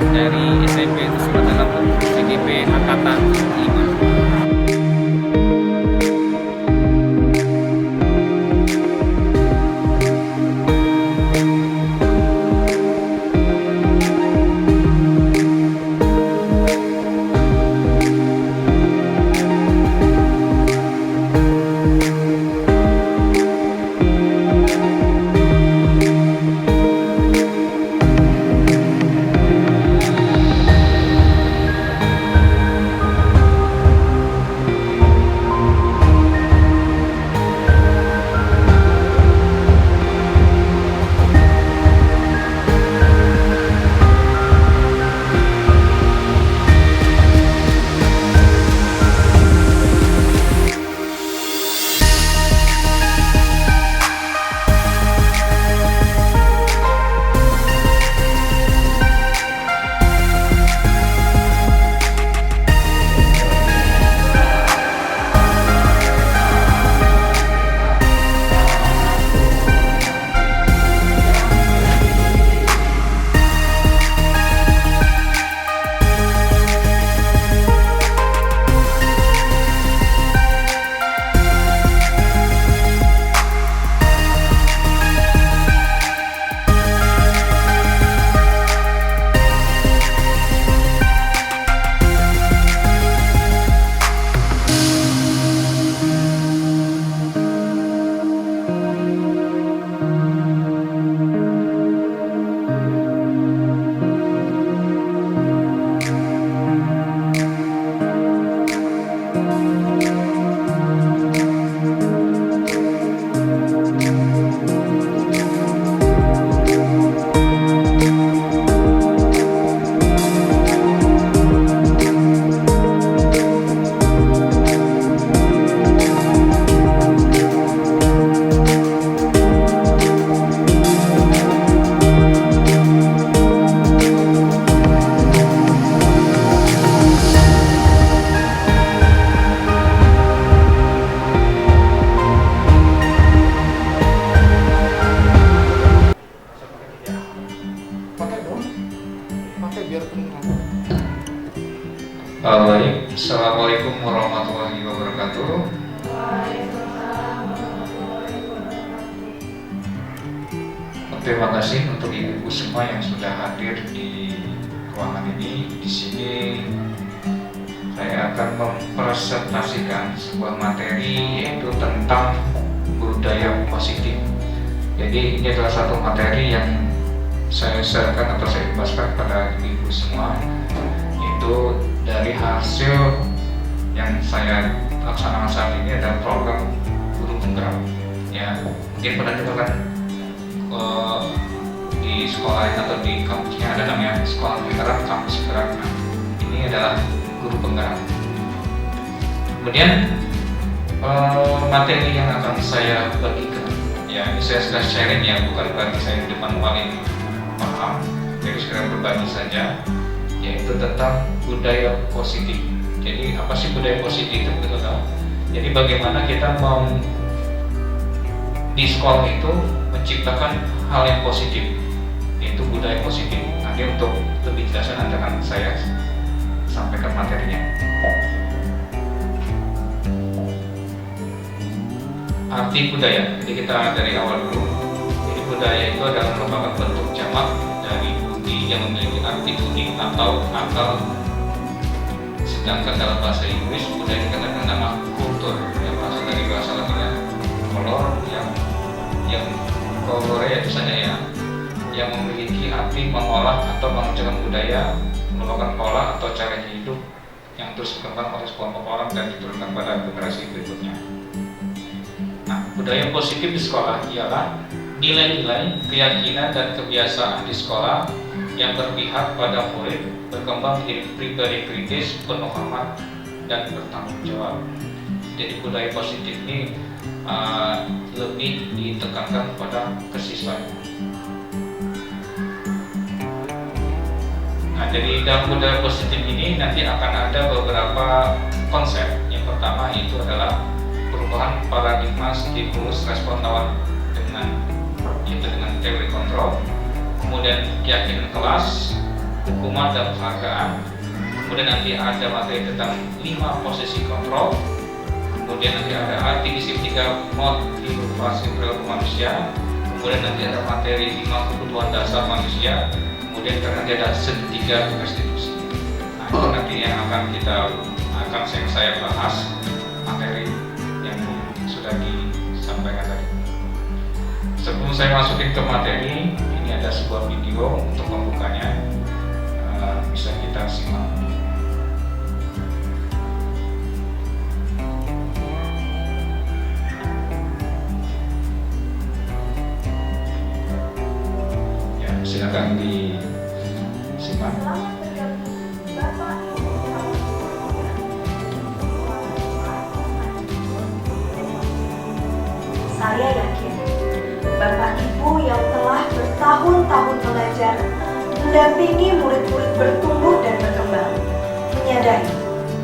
dari SMP Sumatera Selatan CGP Angkatan 5. Baik, Assalamualaikum warahmatullahi wabarakatuh. Terima kasih untuk ibu-ibu semua yang sudah hadir di ruangan ini. Di sini saya akan mempresentasikan sebuah materi yaitu tentang budaya positif. Jadi ini adalah satu materi yang saya sharekan atau saya bebaskan pada ibu-ibu semua, yaitu dari hasil yang saya laksanakan saat ini adalah program guru penggerak. Ya, mungkin pernah dengar kan di sekolah atau di kampusnya ada namanya sekolah penggerak, kampus penggerak. Nah, ini adalah guru penggerak. Kemudian materi yang akan saya bagikan, ya ini saya sudah sharing ya, bukan berarti saya di depan paling paham, jadi sekedar berbagi saja, yaitu tentang budaya positif. Jadi apa sih budaya positif itu? Jadi bagaimana kita mau di sekolah itu menciptakan hal yang positif, yaitu budaya positif. Nanti untuk lebih jelasnya nanti akan saya sampaikan materinya. Arti budaya, jadi kita dari awal dulu. Jadi budaya itu adalah merupakan bentuk jamak dari budi yang memiliki arti budi atau akal. Sedangkan dalam bahasa Inggris budaya dikatakan nama kultur, yang berasal dari bahasa Latin color, yang colore itu saja ya, yang memiliki arti mengolah atau mengerjakan budaya, merupakan pola atau cara hidup yang terus berkembang oleh sekelompok orang dan diturunkan pada generasi berikutnya. Nah, budaya positif di sekolah ialah nilai-nilai, keyakinan dan kebiasaan di sekolah yang berpihak pada murid, berkembang menjadi pribadi kritis, penuh hormat dan bertanggung jawab. Jadi budaya positif ini lebih ditekankan pada kesiswaan. Nah, jadi dalam budaya positif ini nanti akan ada beberapa konsep. Yang pertama itu adalah perubahan paradigma stimulus respon lawan dengan teori kontrol, kemudian keyakinan kelas, hukuman dan penghargaan. Kemudian nanti ada materi tentang 5 posisi kontrol. Kemudian nanti ada arti disiplin 3 motivasi perilaku manusia. Kemudian nanti ada materi 5 kebutuhan dasar manusia. Kemudian nanti ada segitiga restitusi. Nah, itu nanti yang akan saya bahas materi yang sudah disampaikan tadi. Sebelum saya masukin ke materi, ini ada sebuah video untuk membukanya, bisa kita simak. Ya, silakan disimak. Saya yakin Bapak Ibu yang telah bertahun-tahun mengajar, mendampingi murid-murid bertumbuh dan berkembang, menyadari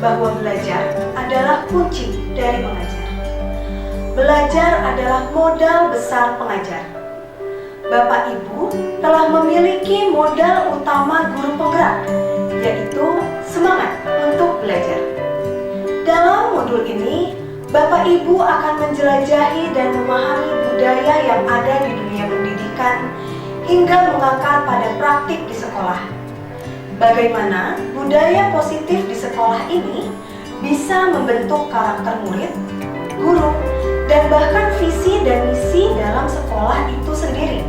bahwa belajar adalah kunci dari pengajar. Belajar adalah modal besar pengajar. Bapak Ibu telah memiliki modal utama guru penggerak, yaitu semangat untuk belajar. Dalam modul ini, Bapak Ibu akan menjelajahi dan memahami budaya yang ada di dunia pendidikan hingga mengakar pada praktik di sekolah. Bagaimana budaya positif di sekolah ini bisa membentuk karakter murid, guru, dan bahkan visi dan misi dalam sekolah itu sendiri.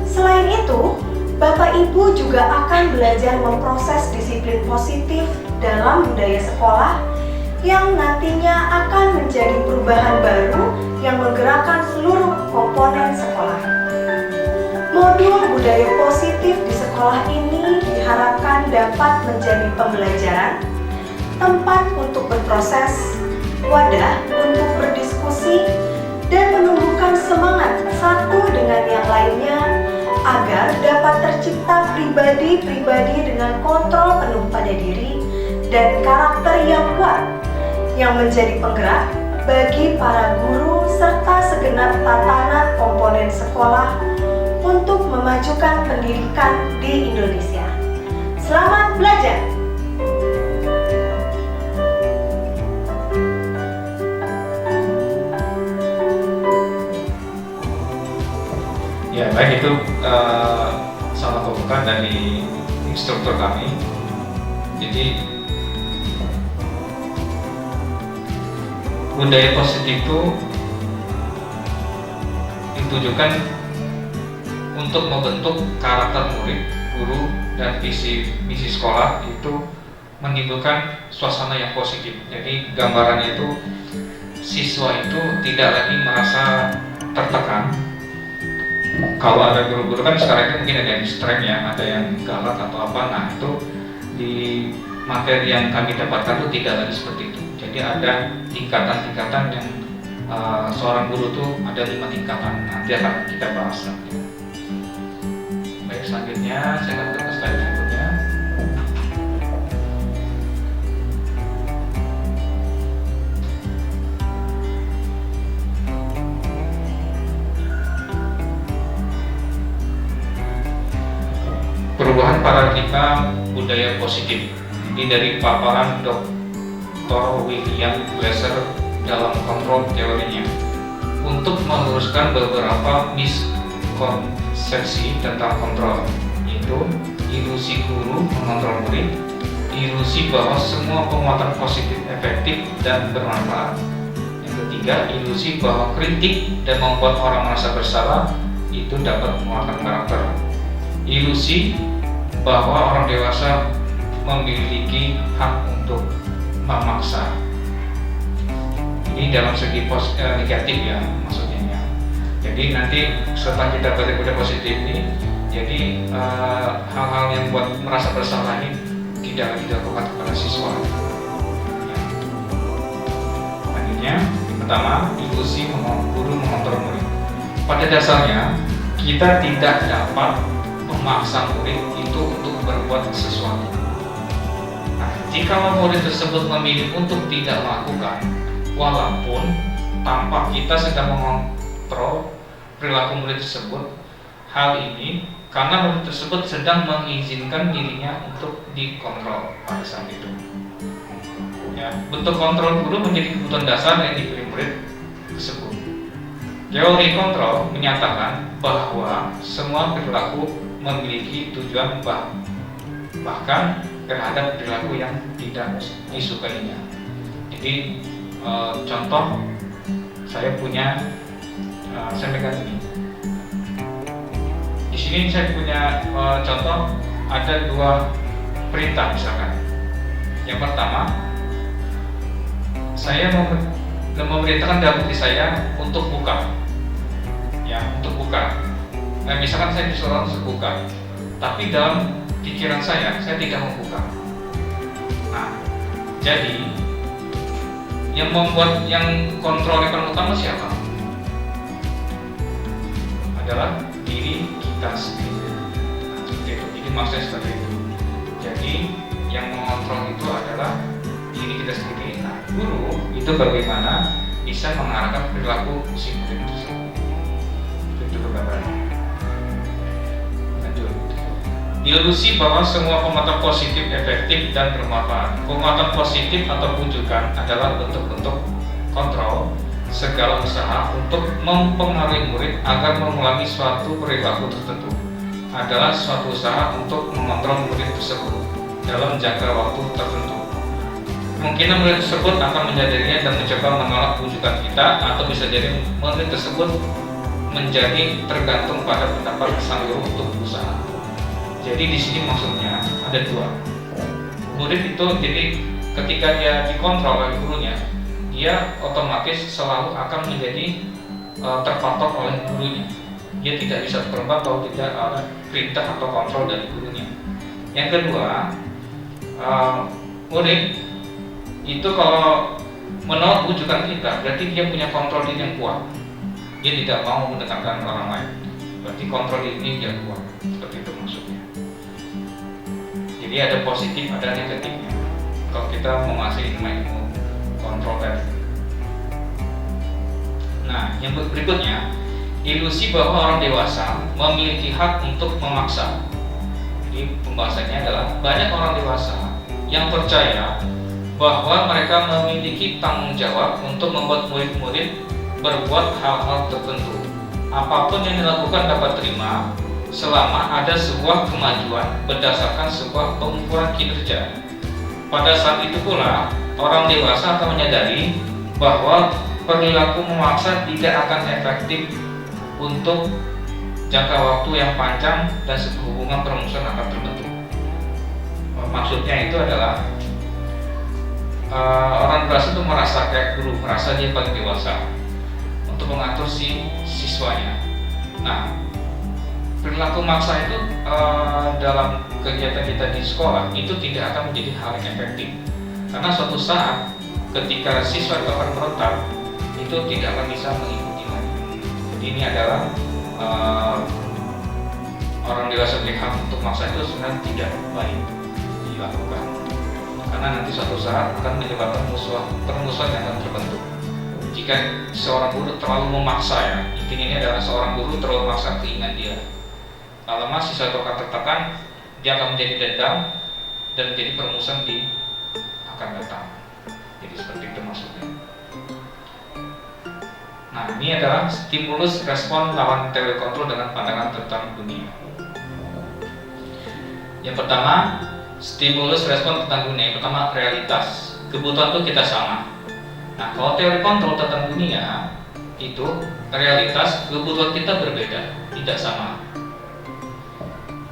Selain itu, Bapak Ibu juga akan belajar memproses disiplin positif dalam budaya sekolah yang nantinya akan menjadi perubahan baru yang menggerakkan seluruh komponen sekolah. Modul budaya positif di sekolah ini diharapkan dapat menjadi pembelajaran, tempat untuk berproses, wadah untuk berdiskusi, dan menumbuhkan semangat satu dengan yang lainnya agar dapat tercipta pribadi-pribadi dengan kontrol penuh pada diri dan karakter yang kuat, yang menjadi penggerak bagi para guru serta segenap tatanan komponen sekolah untuk memajukan pendidikan di Indonesia. Selamat belajar! Ya, baik, itu salah pembukaan dari instruktur kami. Jadi budaya positif itu ditujukan untuk membentuk karakter murid, guru, dan visi misi sekolah itu menimbulkan suasana yang positif. Jadi gambarannya itu siswa itu tidak lagi merasa tertekan. Kalau ada guru-guru kan sekarang itu mungkin ada yang streng ya, ada yang galak atau apa. Nah, itu di materi yang kami dapatkan itu tidak lagi seperti itu. Jadi ada tingkatan-tingkatan yang seorang guru tuh ada 5 tingkatan. Nanti akan kita bahas nanti. Baik, selanjutnya saya akan ke slide berikutnya. Perubahan paradigma budaya positif. Ini dari paparan Dr. William Glasser dalam kontrol teorinya, untuk meluruskan beberapa miskonsepsi tentang kontrol, yaitu ilusi guru mengontrol murid, ilusi bahwa semua penguatan positif efektif dan bermanfaat. Yang ketiga, ilusi bahwa kritik dan membuat orang merasa bersalah itu dapat menguatkan karakter. Ilusi bahwa orang dewasa memiliki hak untuk memaksa. Ini dalam segi negatif ya maksudnya ya. Jadi nanti setelah kita budaya positif ini, jadi hal-hal yang buat merasa bersalah ini tidak lagi dilakukan kepada siswa. Ya. Selanjutnya, yang pertama, ilusi guru mengontrol murid. Pada dasarnya kita tidak dapat memaksa murid itu untuk berbuat sesuatu. Nah, jika murid tersebut memilih untuk tidak melakukan, walaupun tanpa kita sedang mengontrol perilaku murid tersebut, hal ini karena murid tersebut sedang mengizinkan dirinya untuk dikontrol pada saat itu. Ya, bentuk kontrol guru menjadi kebutuhan dasar yang diberi murid tersebut. Teori kontrol menyatakan bahwa semua perilaku memiliki tujuan bahkan terhadap perilaku yang tidak disukainya. Jadi contoh saya pegang ini. Di sini saya punya contoh ada 2 perintah misalkan. Yang pertama, saya memerintahkan dalam diri saya untuk buka, ya, untuk buka. Nah, misalkan saya disuruh untuk buka, tapi dalam pikiran saya tidak mau buka. Nah, jadi yang membuat yang kontrol yang paling utama siapa? Adalah diri kita sendiri. Nah, seperti itu. Jadi maksudnya seperti itu. Jadi yang mengontrol itu adalah diri kita sendiri. Nah, guru itu bagaimana bisa mengarahkan perilaku si murid tersebut. Itu gambarannya. Lanjut. Ilusi bahwa semua penguatan positif efektif dan bermanfaat. Penguatan positif atau pujukan adalah bentuk-bentuk kontrol segala usaha untuk mempengaruhi murid agar mengulangi suatu perilaku tertentu adalah suatu usaha untuk mengontrol murid tersebut dalam jangka waktu tertentu. Kemungkinan murid tersebut akan menyadarinya dan mencoba menolak pujukan kita, atau bisa jadi murid tersebut menjadi tergantung pada pendapat sang guru untuk berusaha. Jadi di sini maksudnya ada 2. Murid itu jadi ketika dia dikontrol oleh gurunya, dia otomatis selalu akan menjadi terpatok oleh gurunya. Dia tidak bisa berubah kalau tidak ada perintah atau kontrol dari gurunya. Yang kedua, murid itu kalau menolak pujukan kita, berarti dia punya kontrol diri yang kuat. Dia tidak mau mendengarkan orang lain. Berarti kontrol diri dia kuat. Seperti itu maksudnya. Jadi ada positif, ada negatifnya. Kalau kita menguasai ilmu kontrol tadi. Nah, yang berikutnya, ilusi bahwa orang dewasa memiliki hak untuk memaksa. Jadi pembahasannya adalah banyak orang dewasa yang percaya bahwa mereka memiliki tanggung jawab untuk membuat murid-murid berbuat hal-hal tertentu. Apapun yang dilakukan dapat terima selama ada sebuah kemajuan berdasarkan sebuah pengukuran kinerja. Pada saat itu pula, orang dewasa akan menyadari bahwa perilaku memaksa tidak akan efektif untuk jangka waktu yang panjang dan hubungan permusuhan akan terbentuk. Maksudnya itu adalah orang dewasa itu merasa kayak guru, merasa dia paling dewasa untuk mengatur si siswanya. Nah, perilaku maksa itu dalam kegiatan kita di sekolah itu tidak akan menjadi hal yang efektif, karena suatu saat ketika siswa itu akan berontak, itu tidak akan bisa mengikuti lagi. Jadi ini adalah orang dewasa melihat untuk maksa itu sebenarnya tidak baik dilakukan, karena nanti suatu saat akan menyebabkan permusuhan yang akan terbentuk. Jika seorang guru terlalu memaksa, ya, intinya ini adalah seorang guru terlalu memaksa keinginan dia, lama siswa itu akan tertekan, dia akan menjadi dendam dan menjadi permusuhan di akan datang. Jadi seperti itu maksudnya. Nah, ini adalah stimulus respon lawan teori kontrol dengan pandangan tentang dunia. Yang pertama, stimulus respon tentang dunia. Yang pertama, realitas. Kebutuhan itu kita sama. Nah, kalau teori kontrol tentang dunia itu realitas, kebutuhan kita berbeda, tidak sama.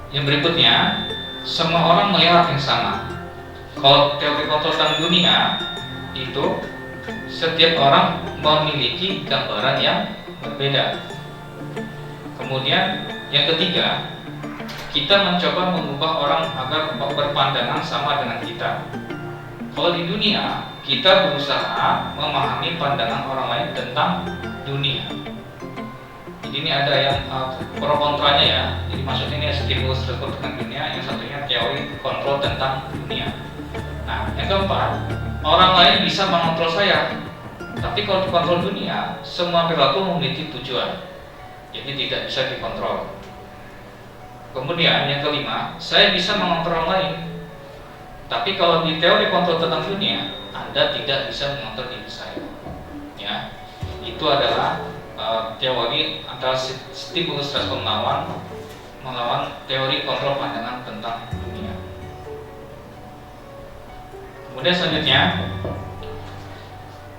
Yang berikutnya, semua orang melihat yang sama. Kalau teori kontrol tentang dunia itu setiap orang memiliki gambaran yang berbeda. Kemudian yang ketiga, kita mencoba mengubah orang agar berpandangan sama dengan kita. Kalau di dunia, kita berusaha memahami pandangan orang lain tentang dunia. Jadi ini ada yang pro kontranya, ya. Jadi maksudnya ini stimulus respon tentang dunia, yang satunya teori kontrol tentang dunia. Nah, yang keempat, orang lain bisa mengontrol saya. Tapi kalau dikontrol dunia, semua perilaku memiliki tujuan. Jadi tidak bisa dikontrol. Kemudian yang kelima, saya bisa mengontrol orang lain. Tapi kalau di teori kontrol tentang dunia, Anda tidak bisa mengontrol diri saya. Ya, itu adalah teori antara stimulus respon melawan teori kontrol pandangan tentang dunia. Kemudian selanjutnya,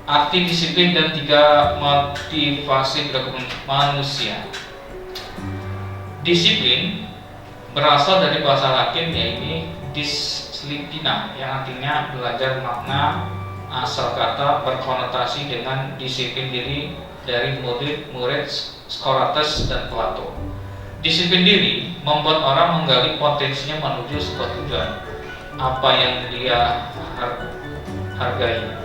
arti disiplin dan 3 motivasi perilaku manusia. Disiplin berasal dari bahasa Latin yaitu disciplina, yang artinya belajar. Makna asal kata berkonotasi dengan disiplin diri dari murid Socrates dan Plato. Disiplin diri membuat orang menggali potensinya menuju sebuah tujuan, apa yang dia hargai.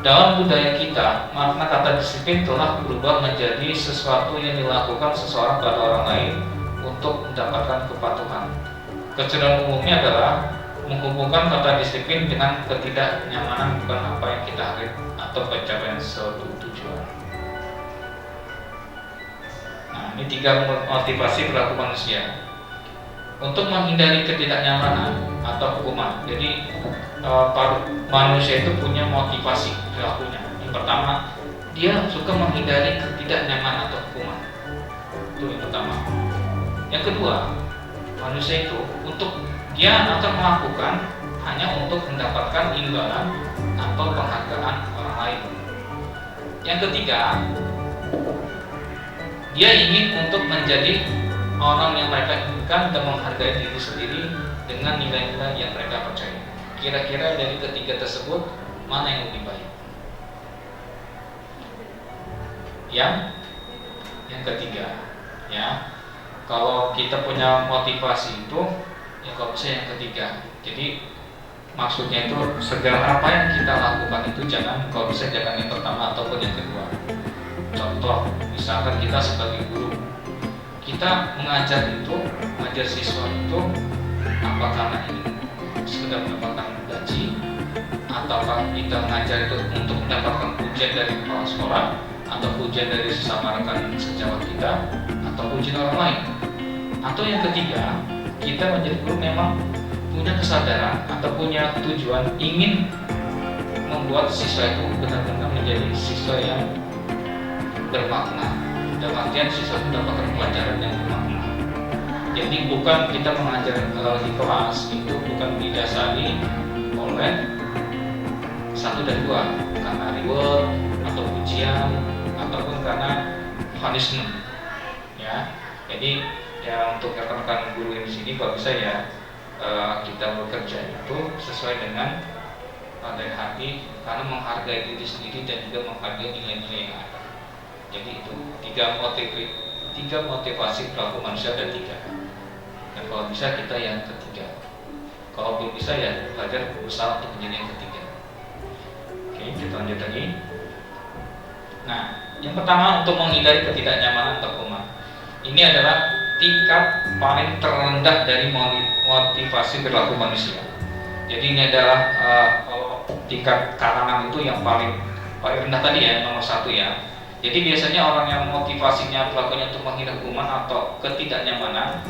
Dalam budaya kita, makna kata disiplin telah berubah menjadi sesuatu yang dilakukan seseorang pada orang lain untuk mendapatkan kepatuhan. Kecenderungan umumnya adalah menghubungkan kata disiplin dengan ketidaknyamanan, bukan apa yang kita hargai atau pencapaian suatu tujuan. Nah, ini 3 motivasi perilaku manusia untuk menghindari ketidaknyamanan atau hukuman. Jadi manusia itu punya motivasi perilakunya. Yang pertama, dia suka menghindari ketidaknyamanan atau hukuman. Itu yang pertama. Yang kedua, manusia itu dia akan melakukan hanya untuk mendapatkan imbalan atau penghargaan orang lain. Yang ketiga, dia ingin untuk menjadi orang yang mereka inginkan dan menghargai diri sendiri dengan nilai-nilai yang mereka percaya. Kira-kira dari ketiga tersebut, mana yang lebih baik? Yang ketiga, ya. Kalau kita punya motivasi itu, ya kalau bisa yang ketiga. Jadi maksudnya itu segala apa yang kita lakukan itu kalau bisa jangan yang pertama ataupun yang kedua. Contoh, misalkan kita sebagai guru, kita mengajar siswa itu apa karena ingin sekedar mendapatkan gaji, ataukah kita mengajar itu untuk mendapatkan pujian dari kepala sekolah, atau pujian dari sesama rekan sejawat kita, atau pujian orang lain. Atau yang ketiga, kita menjadi guru memang punya kesadaran atau punya tujuan ingin membuat siswa itu benar-benar menjadi siswa yang bermakna. Dalam artian siswa itu mendapatkan pelajaran yang bermakna. Jadi bukan kita mengajar di kelas itu bukan didasari oleh 1 dan 2 karena reward atau pujian ataupun karena punishment. Ya, jadi ya untuk rekan-rekan guru yang di sini kalau bisa ya kita bekerja itu sesuai dengan dari hati karena menghargai diri sendiri dan juga menghargai nilai-nilai yang ada. Jadi itu 3 motivasi perilaku manusia dan 3. Dan kalau bisa kita yang ketiga. Kalau belum bisa ya belajar berusaha untuk menjadi yang ketiga. Oke, kita lanjut lagi. Nah, yang pertama untuk menghindari ketidaknyamanan atau hukuman. Ini adalah tingkat paling terendah dari motivasi perilaku manusia. Jadi ini adalah kalau tingkat karangan itu yang paling rendah tadi ya, nomor 1 ya. Jadi biasanya orang yang motivasinya perilakunya untuk menghindari hukuman atau ketidaknyamanan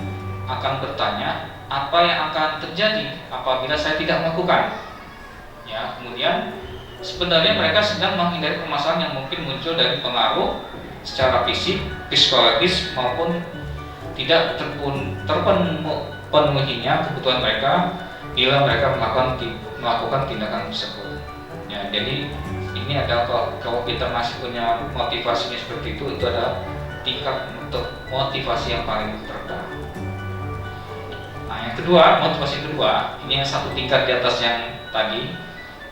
akan bertanya apa yang akan terjadi apabila saya tidak melakukan. Ya, kemudian sebenarnya mereka sedang menghindari permasalahan yang mungkin muncul dari pengaruh secara fisik, psikologis maupun tidak terpenuhinya kebutuhan mereka bila mereka melakukan tindakan tersebut. Ya, jadi ini adalah kalau kita masih punya motivasinya seperti itu adalah tingkat untuk motivasi yang paling rendah. Nah, yang kedua, motivasi kedua, ini yang 1 tingkat di atas yang tadi.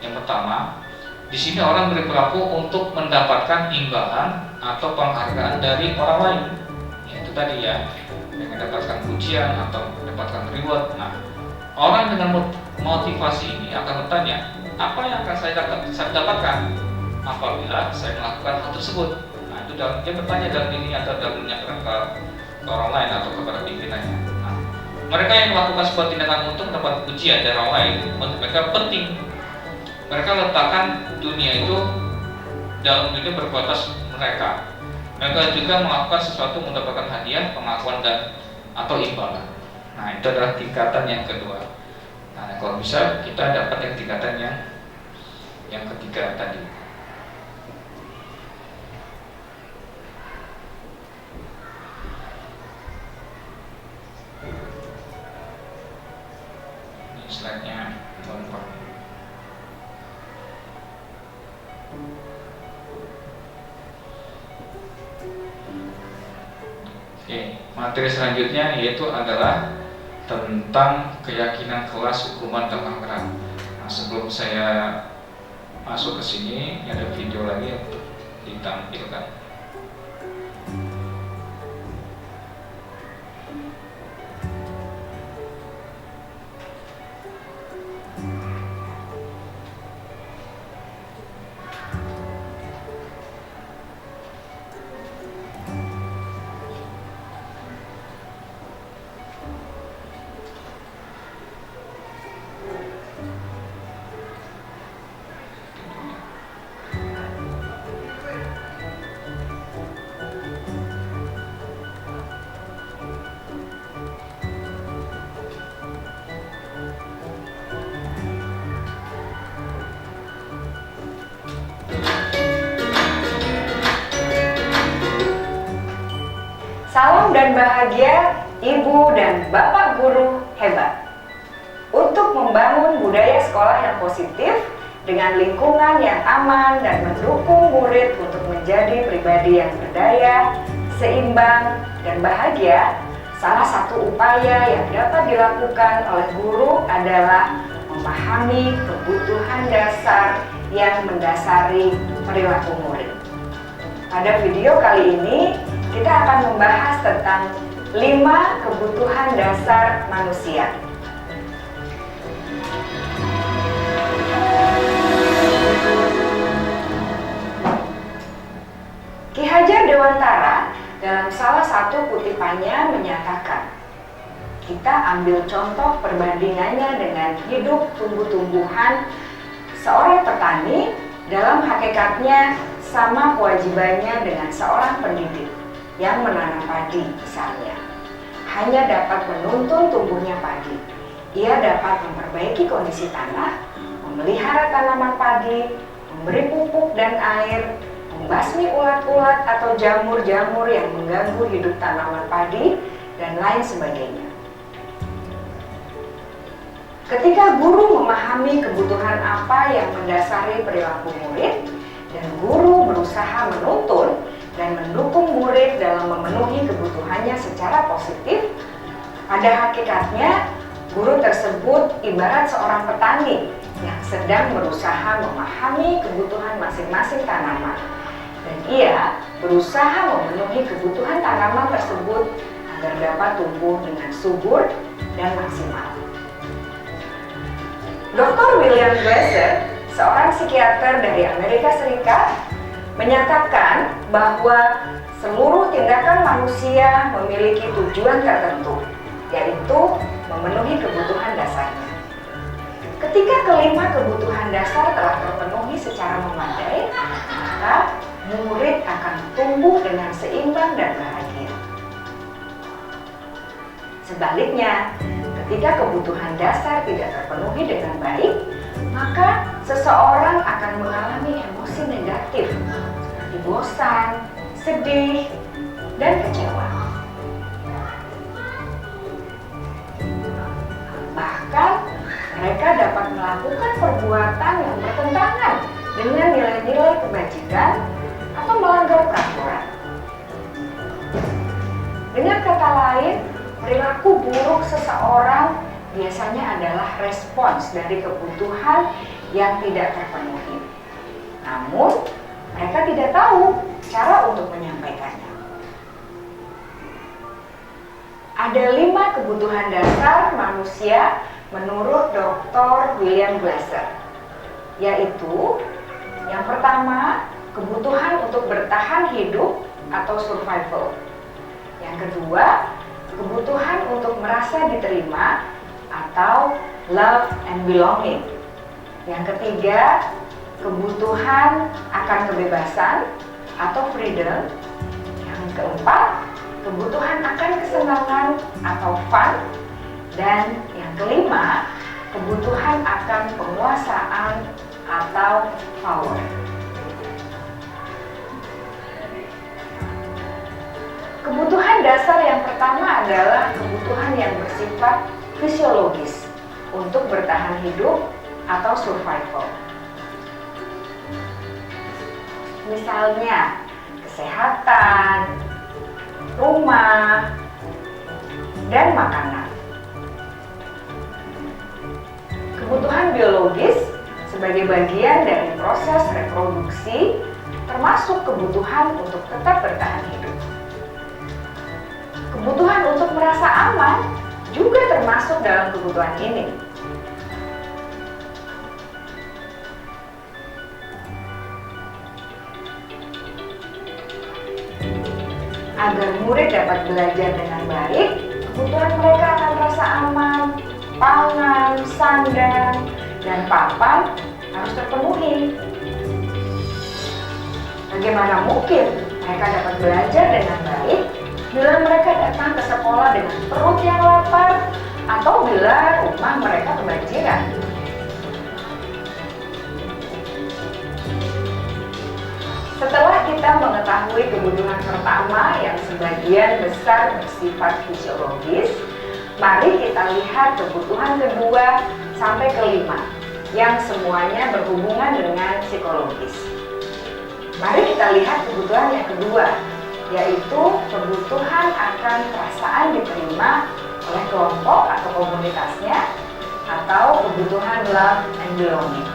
Yang pertama, di sini orang berperilaku untuk mendapatkan imbalan atau penghargaan dari orang lain. Ya, itu tadi ya, yang mendapatkan pujian atau mendapatkan reward. Nah, orang dengan motivasi ini akan bertanya, apa yang akan saya dapatkan apabila saya melakukan hal tersebut? Nah, itu dia bertanya dalam diri atau dalam menyampaikan ke orang lain atau kepada pimpinannya. Nah, mereka yang melakukan sebuah tindakan untuk mendapat pujian dari orang lain, menurut mereka penting. Mereka letakkan dunia itu dalam dunia berbatas mereka. Mereka juga melakukan sesuatu mendapatkan hadiah, pengakuan dan atau imbalan. Nah, itu adalah tingkatan yang kedua. Nah, kalau bisa kita dapat yang tingkatan yang ketiga tadi. Ini slide-nya lengkap. Oke, materi selanjutnya yaitu adalah tentang keyakinan kelas hukuman pelanggaran. Nah, sebelum saya masuk ke sini, ada video lagi yang untuk ditampilkan. Salam dan bahagia Ibu dan Bapak guru hebat. Untuk membangun budaya sekolah yang positif dengan lingkungan yang aman dan mendukung murid untuk menjadi pribadi yang berdaya, seimbang, dan bahagia, salah satu upaya yang dapat dilakukan oleh guru adalah memahami kebutuhan dasar yang mendasari perilaku murid. Pada video kali ini, kita akan membahas tentang 5 kebutuhan dasar manusia. Ki Hajar Dewantara dalam salah satu kutipannya menyatakan, kita ambil contoh perbandingannya dengan hidup tumbuh-tumbuhan. Seorang petani dalam hakikatnya sama kewajibannya dengan seorang pendidik yang menanam padi misalnya. Hanya dapat menuntun tumbuhnya padi. Ia dapat memperbaiki kondisi tanah, memelihara tanaman padi, memberi pupuk dan air, membasmi ulat-ulat atau jamur-jamur yang mengganggu hidup tanaman padi, dan lain sebagainya. Ketika guru memahami kebutuhan apa yang mendasari perilaku murid, dan guru berusaha menuntun dan mendukung murid dalam memenuhi kebutuhannya secara positif, pada hakikatnya guru tersebut ibarat seorang petani yang sedang berusaha memahami kebutuhan masing-masing tanaman, dan ia berusaha memenuhi kebutuhan tanaman tersebut agar dapat tumbuh dengan subur dan maksimal. Dr. William Glasser, seorang psikiater dari Amerika Serikat, menyatakan bahwa seluruh tindakan manusia memiliki tujuan tertentu, yaitu memenuhi kebutuhan dasarnya. Ketika kelima kebutuhan dasar telah terpenuhi secara memadai, maka murid akan tumbuh dengan seimbang dan bahagia. Sebaliknya, ketika kebutuhan dasar tidak terpenuhi dengan baik, maka seseorang akan mengalami emosi negatif seperti bosan, sedih, dan kecewa. Bahkan mereka dapat melakukan perbuatan yang bertentangan dengan nilai-nilai kebajikan atau melanggar peraturan. Dengan kata lain, perilaku buruk seseorang biasanya adalah respons dari kebutuhan yang tidak terpenuhi. Namun, mereka tidak tahu cara untuk menyampaikannya. Ada 5 kebutuhan dasar manusia menurut Dr. William Glasser, yaitu yang pertama, kebutuhan untuk bertahan hidup atau survival. Yang kedua, kebutuhan untuk merasa diterima atau love and belonging. Yang ketiga, kebutuhan akan kebebasan atau freedom. Yang keempat, kebutuhan akan kesenangan atau fun. Dan yang kelima, kebutuhan akan penguasaan atau power. Kebutuhan dasar yang pertama adalah kebutuhan yang bersifat fisiologis untuk bertahan hidup atau survival. Misalnya, kesehatan, rumah, dan makanan. Kebutuhan biologis sebagai bagian dari proses reproduksi termasuk kebutuhan untuk tetap bertahan hidup. Kebutuhan untuk merasa aman juga termasuk dalam kebutuhan ini. Agar murid dapat belajar dengan baik, kebutuhan mereka akan rasa aman, pangan, sandang, dan papan harus terpenuhi. Bagaimana mungkin mereka dapat belajar dengan baik bila mereka datang ke sekolah dengan perut yang lapar atau bila rumah mereka kebanjiran? Setelah kita mengetahui kebutuhan pertama yang sebagian besar bersifat fisiologis, mari kita lihat kebutuhan kedua sampai kelima yang semuanya berhubungan dengan psikologis. Mari kita lihat kebutuhan yang kedua, yaitu kebutuhan akan perasaan diterima oleh kelompok atau komunitasnya, atau kebutuhan love and belonging.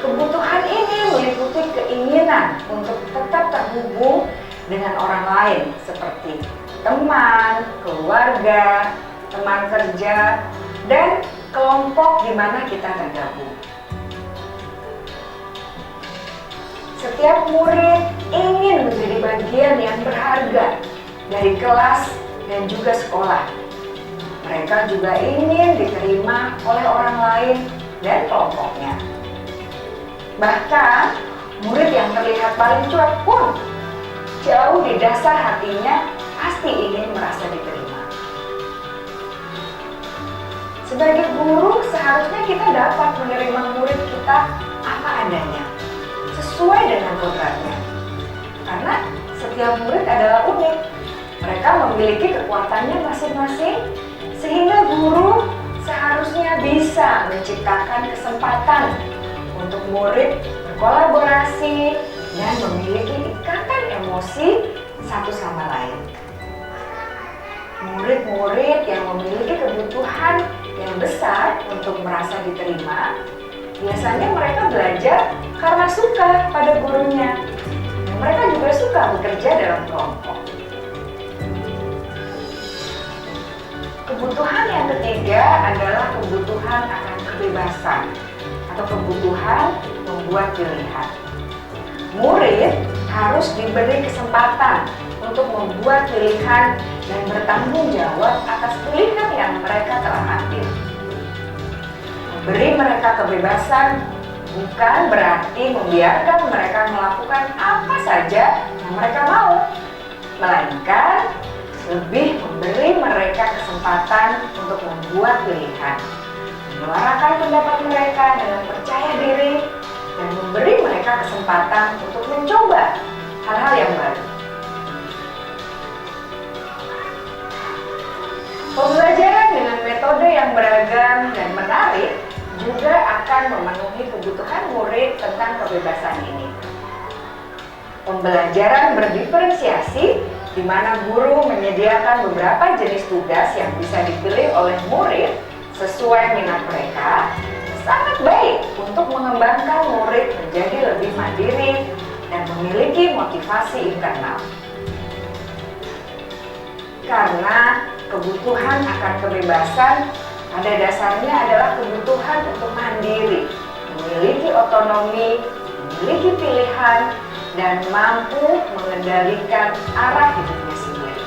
Kebutuhan ini meliputi keinginan untuk tetap terhubung dengan orang lain seperti teman, keluarga, teman kerja, dan kelompok di mana kita tergabung. Setiap murid ingin menjadi bagian yang berharga dari kelas dan juga sekolah. Mereka juga ingin diterima oleh orang lain dan kelompoknya. Bahkan, murid yang terlihat paling cuek pun jauh di dasar hatinya pasti ingin merasa diterima. Sebagai guru, seharusnya kita dapat menerima murid kita apa adanya, sesuai dengan kodratnya. Karena setiap murid adalah unik. Mereka memiliki kekuatannya masing-masing, sehingga guru seharusnya bisa menciptakan kesempatan untuk murid berkolaborasi dan memiliki ikatan emosi satu sama lain. Murid-murid yang memiliki kebutuhan yang besar untuk merasa diterima, biasanya mereka belajar karena suka pada gurunya. Dan mereka juga suka bekerja dalam kelompok. Kebutuhan yang ketiga adalah kebutuhan akan kebebasan atau kebutuhan membuat pilihan. Murid harus diberi kesempatan untuk membuat pilihan dan bertanggung jawab atas pilihan yang mereka telah ambil. Memberi mereka kebebasan bukan berarti membiarkan mereka melakukan apa saja yang mereka mau, melainkan lebih memberi mereka kesempatan untuk membuat pilihan, menyuarakan pendapat mereka dengan percaya diri, dan memberi mereka kesempatan untuk mencoba hal-hal yang baru. Pembelajaran dengan metode yang beragam dan menarik juga akan memenuhi kebutuhan murid tentang kebebasan ini. Pembelajaran berdiferensiasi, di mana guru menyediakan beberapa jenis tugas yang bisa dipilih oleh murid sesuai minat mereka, sangat baik untuk mengembangkan murid menjadi lebih mandiri dan memiliki motivasi internal. Karena kebutuhan akan kebebasan pada dasarnya adalah kebutuhan untuk mandiri, memiliki otonomi, memiliki pilihan, dan mampu mengendalikan arah hidupnya sendiri.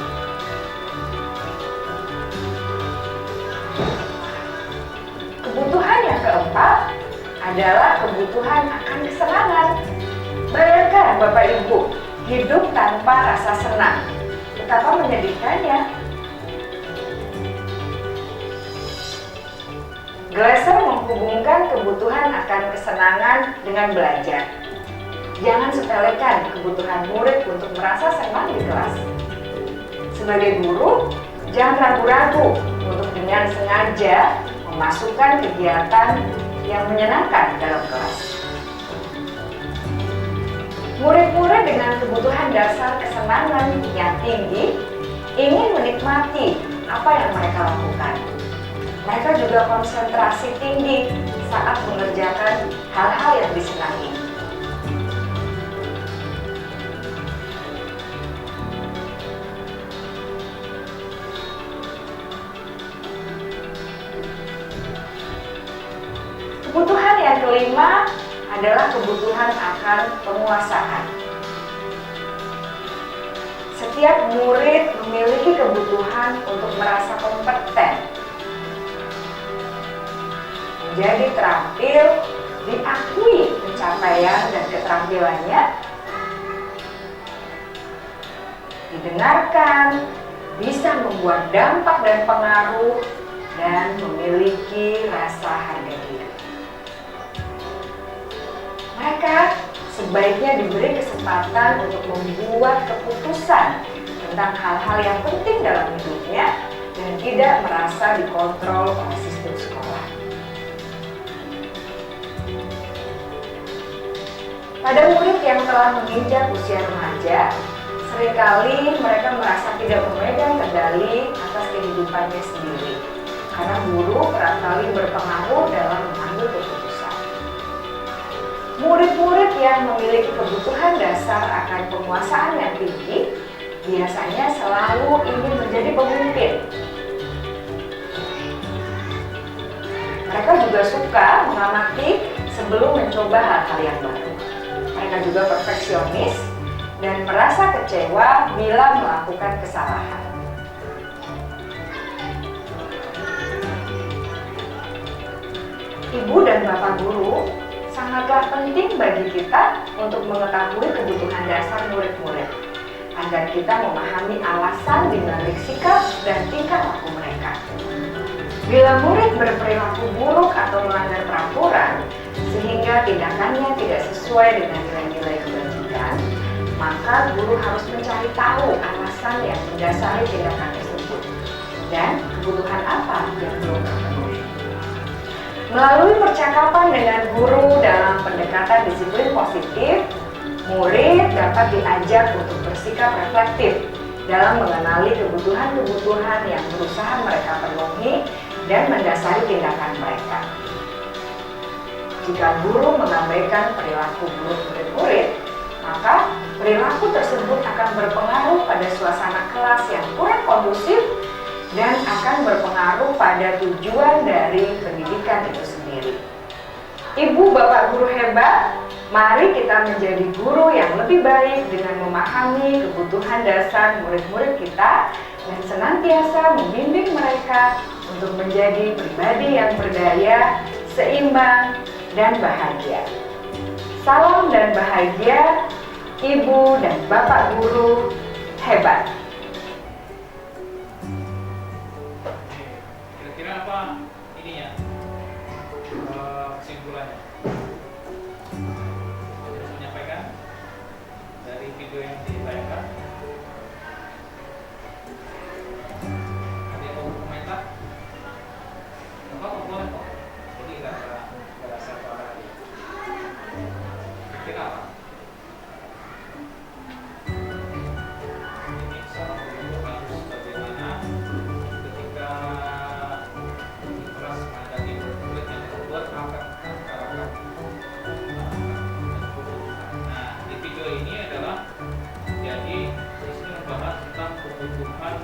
Kebutuhan yang keempat adalah kebutuhan akan kesenangan. Bayangkan Bapak Ibu, hidup tanpa rasa senang, betapa menyedihkannya. Glasser menghubungkan kebutuhan akan kesenangan dengan belajar. Jangan sepelekan kebutuhan murid untuk merasa senang di kelas. Sebagai guru, jangan ragu-ragu untuk dengan sengaja memasukkan kegiatan yang menyenangkan dalam kelas. Murid-murid dengan kebutuhan dasar kesenangan yang tinggi ingin menikmati apa yang mereka lakukan. Mereka juga konsentrasi tinggi saat mengerjakan hal-hal yang disenangi. Kebutuhan yang kelima adalah kebutuhan akan penguasaan. Setiap murid memiliki kebutuhan untuk merasa kompeten, menjadi terampil, diakui pencapaian dan keterampilannya, didengarkan, bisa membuat dampak dan pengaruh, dan memiliki rasa harga diri. Mereka sebaiknya diberi kesempatan untuk membuat keputusan tentang hal-hal yang penting dalam hidupnya dan tidak merasa dikontrol oleh sistem sekolah. Pada murid yang telah menginjak usia remaja, seringkali mereka merasa tidak memegang kendali atas kehidupannya sendiri, karena guru kerap kali berpengaruh dalam mengambil keputusan. Murid-murid yang memiliki kebutuhan dasar akan penguasaan yang tinggi biasanya selalu ingin menjadi pemimpin. Mereka juga suka mengamati sebelum mencoba hal-hal yang baru. Mereka juga perfeksionis dan merasa kecewa bila melakukan kesalahan. Ibu dan Bapak guru sangatlah penting bagi kita untuk mengetahui kebutuhan dasar murid-murid agar kita memahami alasan di balik sikap dan tingkah laku mereka. Bila murid berperilaku buruk atau melanggar peraturan sehingga tindakannya tidak sesuai dengan nilai-nilai kebajikan, maka guru harus mencari tahu alasan yang mendasari tindakan tersebut dan kebutuhan apa yang belum terpenuhi. Melalui percakapan dengan guru dalam pendekatan disiplin positif, murid dapat diajak untuk bersikap reflektif dalam mengenali kebutuhan-kebutuhan yang berusaha mereka penuhi dan mendasari tindakan mereka. Jika guru mengabaikan perilaku buruk murid-murid, maka perilaku tersebut akan berpengaruh pada suasana kelas yang kurang kondusif dan akan berpengaruh pada tujuan dari pendidikan itu sendiri. Ibu bapak guru hebat, mari kita menjadi guru yang lebih baik dengan memahami kebutuhan dasar murid-murid kita dan senantiasa membimbing mereka untuk menjadi pribadi yang berdaya, seimbang, dan bahagia. Salam dan bahagia, ibu dan bapak guru hebat. Kira-kira apa ininya? Kesimpulannya? Bisa menyampaikan dari video yang ditayangkan? Ada yang mau komentar? Apa boleh kok? Jadi nggak rasa parah lagi. Kira apa? Ini seorang guru harus bagaimana ketika kelas menghadapi murid yang membuat masyarakat. Nah, di video ini adalah jadi di sini membahas tentang kebutuhan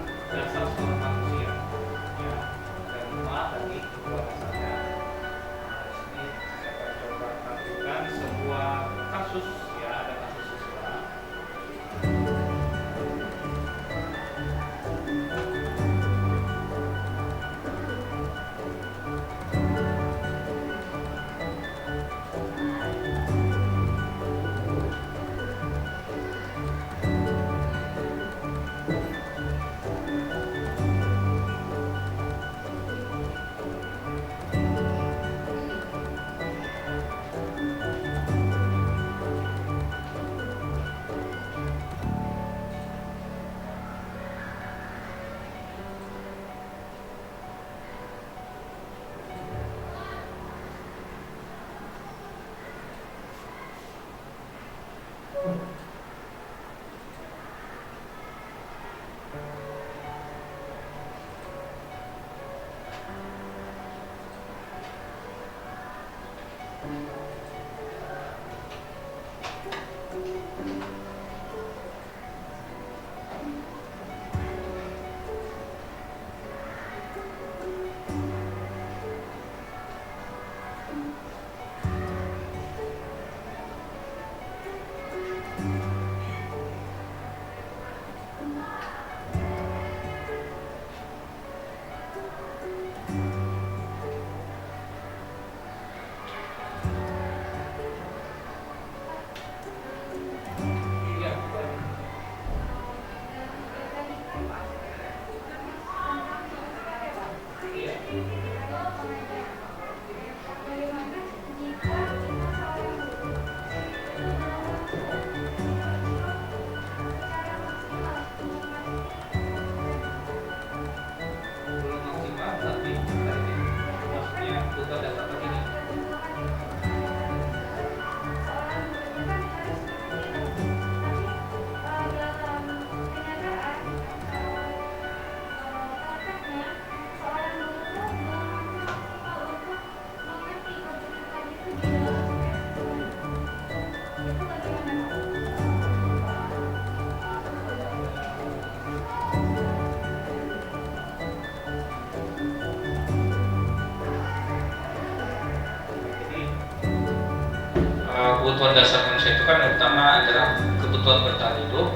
kebutuhan dasar manusia itu kan yang utama adalah kebutuhan bertahan hidup,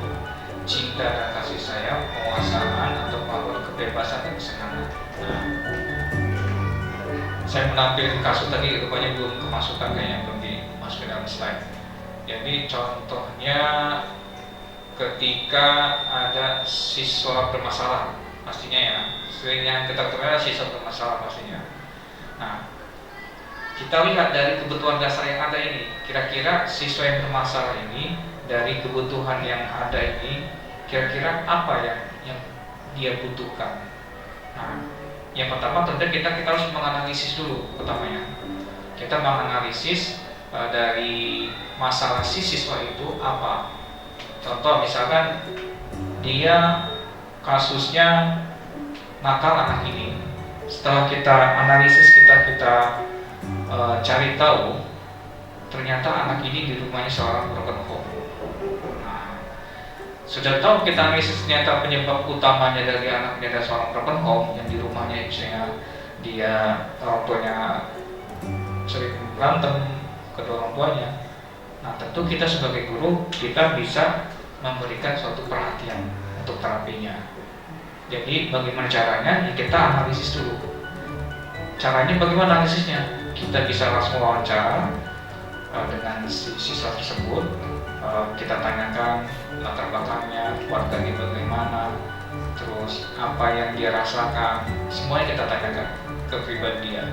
cinta dan kasih sayang, penguasaan atau kemampuan kebebasan dan kesenangan. Nah, saya menampilkan kasus tadi rupanya belum kemasukan, kayaknya belum dimasukin dalam slide. Jadi contohnya ketika ada siswa bermasalah, pastinya ya, sering yang kita kenal siswa bermasalah pastinya. Nah, kita lihat dari kebutuhan dasar yang ada ini, kira-kira siswa yang bermasalah ini dari kebutuhan yang ada ini, kira-kira apa yang dia butuhkan. Nah, yang pertama tentu kita harus menganalisis dulu pertamanya. Kita menganalisis dari masalah si siswa itu apa. Contoh misalkan dia kasusnya nakal anak ini. Setelah kita analisis, kita cari tahu, ternyata anak ini di rumahnya seorang broken home. Nah, sudah tahu kita analisis ternyata penyebab utamanya dari anaknya adalah seorang broken home, yang di rumahnya misalnya dia orang tuanya sering berantem kedua orang tuanya. Nah, tentu kita sebagai guru kita bisa memberikan suatu perhatian untuk terapinya. Jadi bagaimana caranya? Ya kita analisis dulu. Caranya bagaimana analisisnya? Kita bisa langsung wawancara dengan siswa tersebut. Kita tanyakan latar belakangnya, keluarganya bagaimana, terus apa yang dia rasakan, semuanya kita tanyakan ke pribadi dia.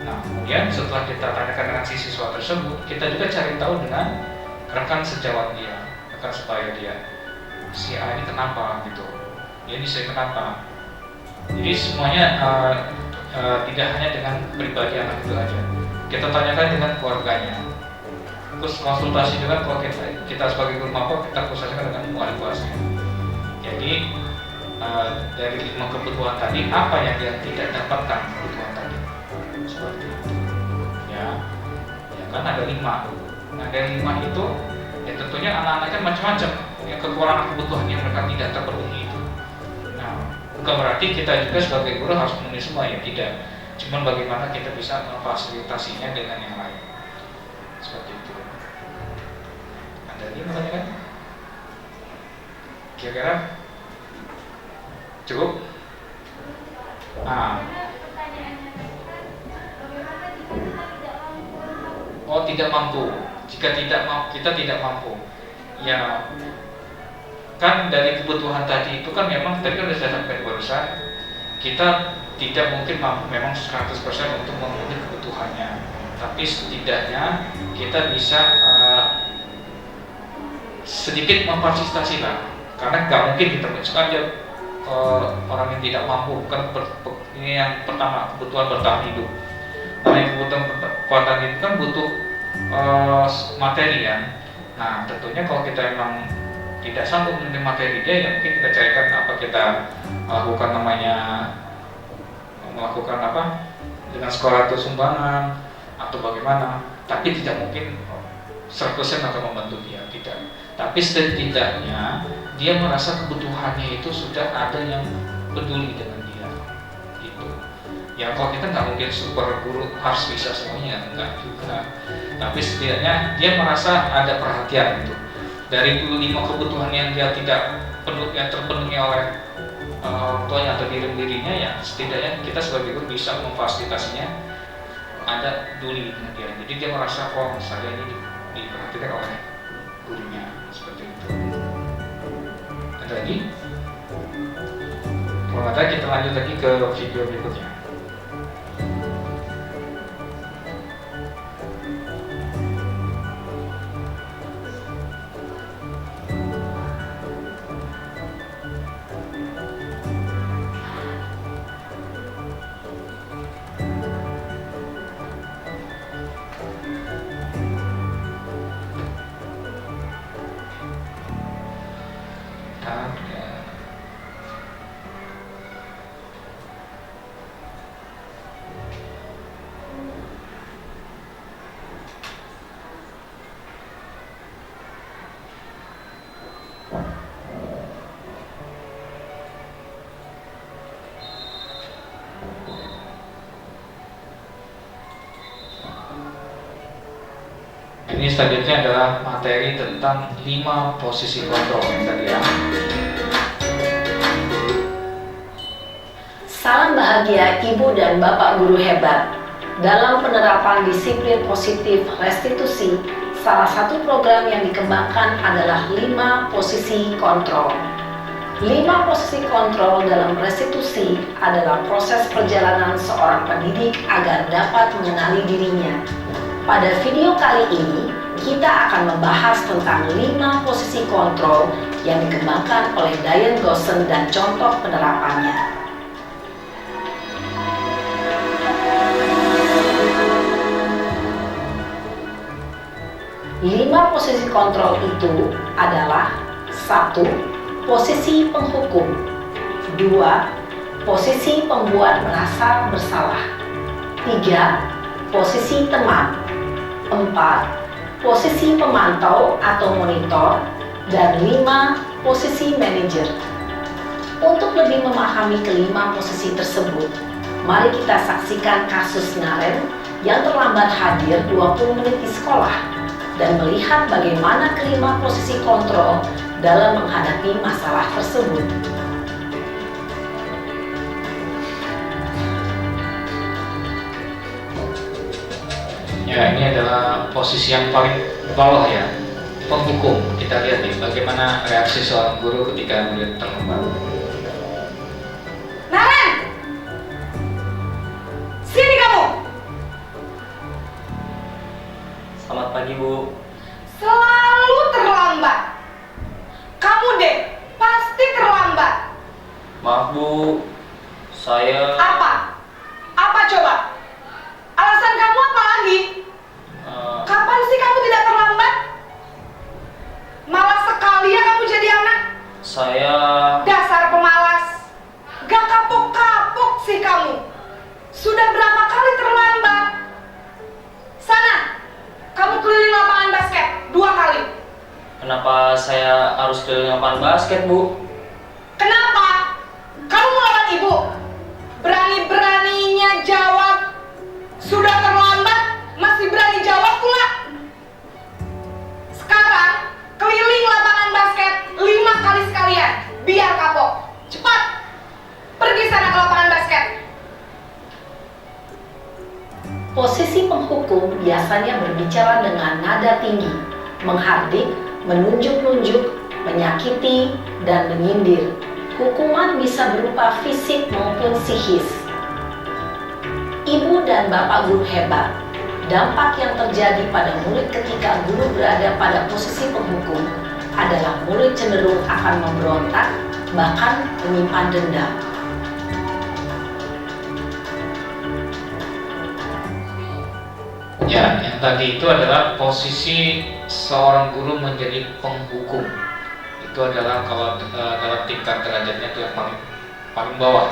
Nah, kemudian setelah kita tanyakan dengan si siswa tersebut, kita juga cari tahu dengan rekan sejawat dia, rekan sebaya dia. Si A ini kenapa gitu? Dia ini saya kenapa? Jadi semuanya tidak hanya dengan pribadi anak itu aja. Kita tanyakan dengan keluarganya. Terus konsultasi juga kalau kita sebagai guru mapel kita konsultasikan dengan wali kelasnya. Jadi dari 5 kebutuhan tadi, apa yang dia tidak dapatkan kebutuhan tadi? Seperti itu. Ya kan ada 5. Nah dari 5 itu, ya tentunya anak-anaknya macam-macam. Yang kekurangan kebutuhan yang mereka tidak terpenuhi itu. Nah, bukan berarti kita juga sebagai guru harus memenuhi semua, ya tidak. Cuman bagaimana kita bisa memfasilitasinya dengan yang lain. Seperti itu. Ada lagi pertanyaan kan? Kira-kira cukup? Oh, tidak mampu. Jika kita tidak mampu, ya kan dari kebutuhan tadi itu kan memang tadi kan sudah sampai barusan, kita tidak mungkin mampu memang 100% untuk memenuhi kebutuhannya, tapi setidaknya kita bisa sedikit memfasilitasi lah, karena nggak mungkin kita misalkan aja orang yang tidak mampu, bukan ini yang pertama kebutuhan bertahan hidup. Nah, yang kebutuhan bertahan hidup kan butuh materi ya. Nah, tentunya kalau kita memang tidak sanggup memenuhi materi dia, ya mungkin kita carikan apa, kita lakukan melakukan apa dengan sekolah atau sumbangan atau bagaimana, tapi tidak mungkin 100% akan membantu dia, tidak. Tapi setidaknya dia merasa kebutuhannya itu sudah ada yang peduli dengan dia, gitu. Ya kalau kita nggak mungkin super guru harus bisa semuanya, enggak juga. Tapi setidaknya dia merasa ada perhatian gitu. Dari 5 kebutuhan yang dia tidak terpenuhi oleh orang tuanya atau dirinya, ya setidaknya kita sebagai guru bisa memfasilitasinya ada peduli dengan dia. Jadi dia merasa saya ini diperhatikan oleh gurunya, seperti itu. Ada lagi? Kalau ada kita lanjut lagi ke video berikutnya. Ini selanjutnya adalah materi tentang 5 posisi kontrol yang tadi ya. Salam bahagia Ibu dan Bapak guru hebat. Dalam penerapan disiplin positif restitusi, salah satu program yang dikembangkan adalah 5 posisi kontrol. 5 posisi kontrol dalam restitusi adalah proses perjalanan seorang pendidik agar dapat mengenali dirinya. Pada video kali ini, kita akan membahas tentang 5 posisi kontrol yang dikembangkan oleh Diane Goshen dan contoh penerapannya. 5 posisi kontrol itu adalah 1. Posisi penghukum. 2. Posisi pembuat merasa bersalah. 3. Posisi teman. 4. Posisi pemantau atau monitor. Dan 5. Posisi manajer. Untuk lebih memahami kelima posisi tersebut, mari kita saksikan kasus Naren yang terlambat hadir 20 menit di sekolah dan melihat bagaimana kelima posisi kontrol dalam menghadapi masalah tersebut. Ya, ini adalah posisi yang paling bawah ya, penghukum. Kita lihat nih bagaimana reaksi seorang guru ketika melihat terlambat. Naren! Sini kamu! Selamat pagi, Bu. Selalu terlambat. Kamu deh, pasti terlambat. Maaf, Bu. Saya Apa? Apa coba? Alasan kamu apa lagi? Kapan sih kamu tidak terlambat? Malas sekali ya kamu jadi anak. saya Dasar pemalas. Gak kapok-kapok sih kamu. Sudah berapa kali terlambat? Sana, kamu keliling lapangan basket 2 kali. Kenapa saya harus keliling lapangan basket, Bu? Kenapa? Kamu melawan ibu? Berani-beraninya jawab. Sudah terlambat, masih berani jawab pula. Sekarang, keliling lapangan basket 5 kali sekalian. Biar kapok. Cepat! Pergi sana ke lapangan basket. Posisi penghukum biasanya berbicara dengan nada tinggi, menghardik, menunjuk-nunjuk, menyakiti, dan menyindir. Hukuman bisa berupa fisik maupun psikis. Ibu dan Bapak guru hebat, dampak yang terjadi pada murid ketika guru berada pada posisi penghukum adalah murid cenderung akan memberontak, bahkan menyimpan dendam. Ya, yang tadi itu adalah posisi seorang guru menjadi penghukum. Itu adalah kalau dalam tingkat derajatnya itu yang paling bawah.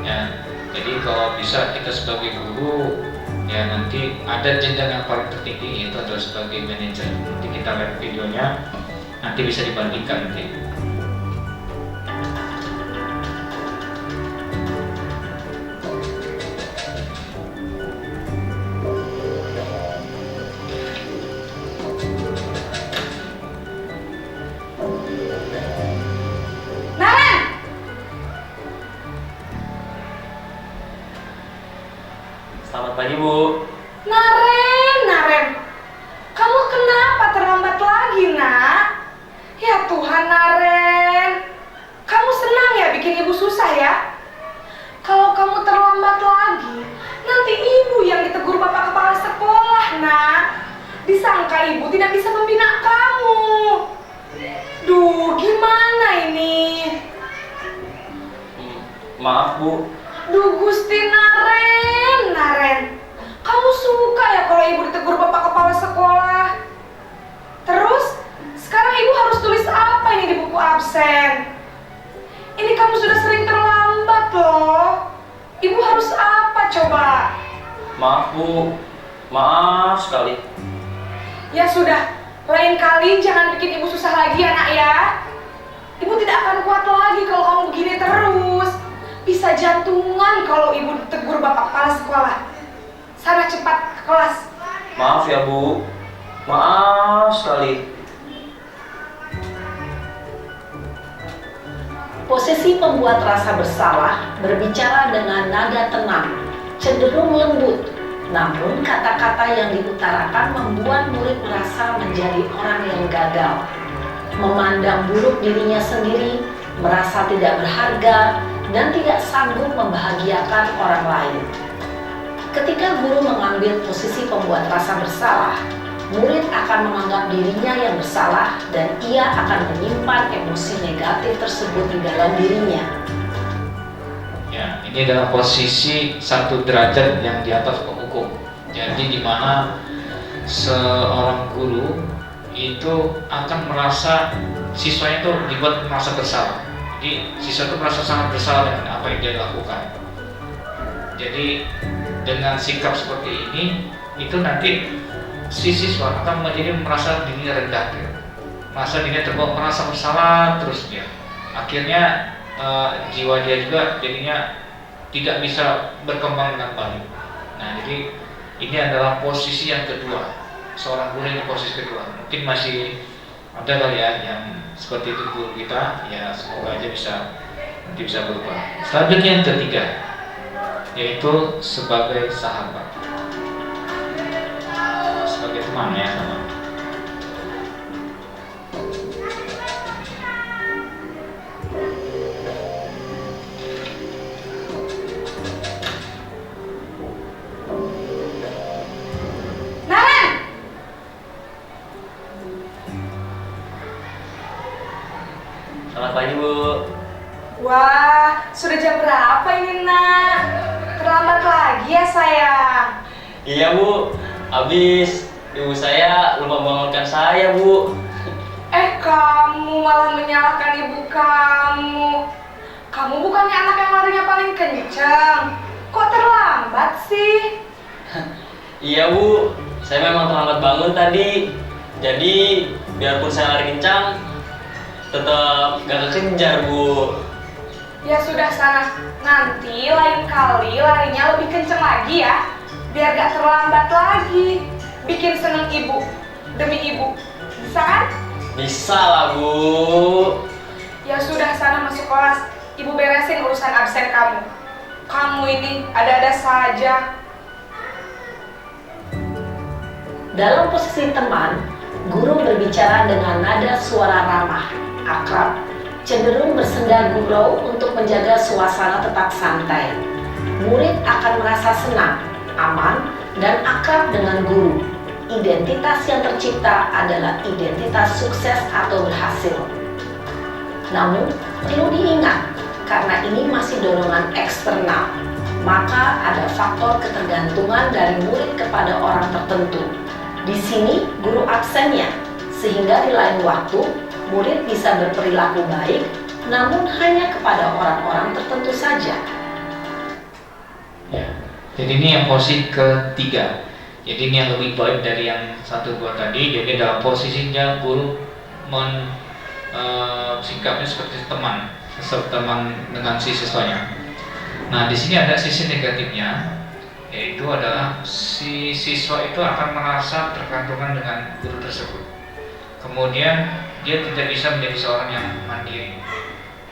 Ya, jadi kalau bisa kita sebagai guru, ya nanti ada jenjang yang paling tertinggi itu adalah sebagai manajer. Nanti kita lihat videonya, nanti bisa dibandingkan nanti. Naren! Selamat pagi, Bu. Naren. Kamu kenapa terlambat lagi, nak? Ya Tuhan, Naren. Kamu senang ya bikin ibu susah ya? Kalau kamu terlambat lagi, nanti ibu yang ditegur bapak kepala sekolah, nak. Disangka ibu tidak bisa membina kamu. Duh, gimana ini? Maaf, Bu. Duh, Gusti Naren. Kamu suka ya kalau ibu ditegur bapak kepala sekolah? Terus, sekarang ibu harus tulis apa ini di buku absen? Ini kamu sudah sering terlambat loh. Ibu harus apa coba? Maaf, Bu. Maaf sekali. Ya sudah, lain kali jangan bikin ibu susah lagi ya, nak ya. Ibu tidak akan kuat lagi kalau kamu begini terus. Bisa jantungan kalau ibu ditegur bapak kepala sekolah. Sana cepat ke kelas. Maaf ya, Bu. Maaf sekali. Posisi pembuat rasa bersalah berbicara dengan nada tenang, cenderung lembut. Namun kata-kata yang diutarakan membuat murid merasa menjadi orang yang gagal, memandang buruk dirinya sendiri, merasa tidak berharga, dan tidak sanggup membahagiakan orang lain. Ketika guru mengambil posisi pembuat rasa bersalah, murid akan menganggap dirinya yang bersalah dan ia akan menyimpan emosi negatif tersebut di dalam dirinya. Ya, ini adalah posisi satu derajat yang di atas penghukum. Jadi di mana seorang guru itu akan merasa siswanya itu dibuat merasa bersalah. Jadi siswa itu merasa sangat bersalah dengan apa yang dia lakukan. Jadi dengan sikap seperti ini, itu nanti si siswa akan menjadi merasa dirinya rendah, merasa dirinya terbawa, merasa bersalah terus dia. Akhirnya jiwa dia juga jadinya tidak bisa berkembang dengan baik. Nah, jadi ini adalah posisi yang kedua. Seorang guru ini posisi kedua. Mungkin masih ada kali ya yang seperti itu guru kita, ya semoga aja nanti bisa berubah. Selanjutnya yang ketiga, yaitu sebagai sahabat, sebagai teman ya teman. Selamat pagi, Bu. Wah, sudah jam berapa ini, Nak? Terlambat lagi ya, sayang? Iya, Bu. Habis ibu saya lupa bangunkan saya, Bu. Kamu malah menyalahkan ibu kamu. Kamu bukannya anak yang larinya paling kencang. Kok terlambat sih? Iya, Bu. Saya memang terlambat bangun tadi. Jadi, biarpun saya lari kencang, tetap gak kekejar, Bu. Ya sudah sana, nanti lain kali larinya lebih kenceng lagi ya. Biar gak terlambat lagi. Bikin seneng ibu, demi ibu. Bisa kan? Bisa lah, Bu. Ya sudah sana masuk kelas. Ibu beresin urusan absen kamu. Kamu ini ada-ada saja. Dalam posisi teman, guru berbicara dengan nada suara ramah, akrab, cenderung bersenda gurau untuk menjaga suasana tetap santai. Murid akan merasa senang, aman, dan akrab dengan guru. Identitas yang tercipta adalah identitas sukses atau berhasil. Namun, perlu diingat, karena ini masih dorongan eksternal, maka ada faktor ketergantungan dari murid kepada orang tertentu. Di sini, guru absennya, sehingga di lain waktu, murid bisa berperilaku baik, namun hanya kepada orang-orang tertentu saja. Ya. Jadi ini yang posisi ketiga. Jadi ini yang lebih baik dari yang 1-2 tadi. Jadi dalam posisinya guru sikapnya seperti teman dengan si siswanya. Nah, di sini ada sisi negatifnya, yaitu adalah si siswa itu akan merasa tergantungan dengan guru tersebut. Kemudian dia tidak bisa menjadi seorang yang mandiri.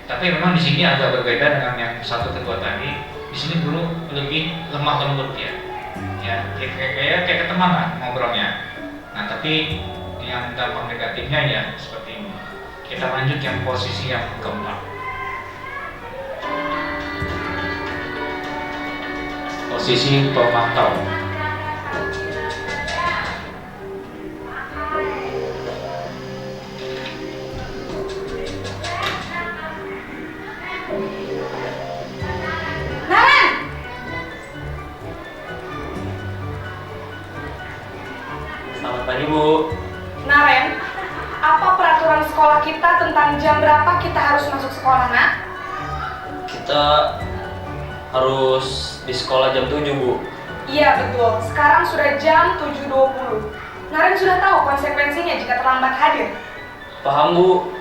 Tapi memang di sini agak berbeda dengan yang 1-2 tadi. Di sini guru lebih lemah lembut ya kayak teman lah ngobrolnya. Nah, tapi yang dampak negatifnya ya seperti ini. Kita lanjut yang posisi yang keempat. Posisi pemantau. Selamat pagi, Bu. Naren, apa peraturan sekolah kita tentang jam berapa kita harus masuk sekolah, Nak? Kita harus di sekolah jam 7, Bu. Iya betul, sekarang sudah jam 7.20. Naren sudah tahu konsekuensinya jika terlambat hadir. Paham, Bu.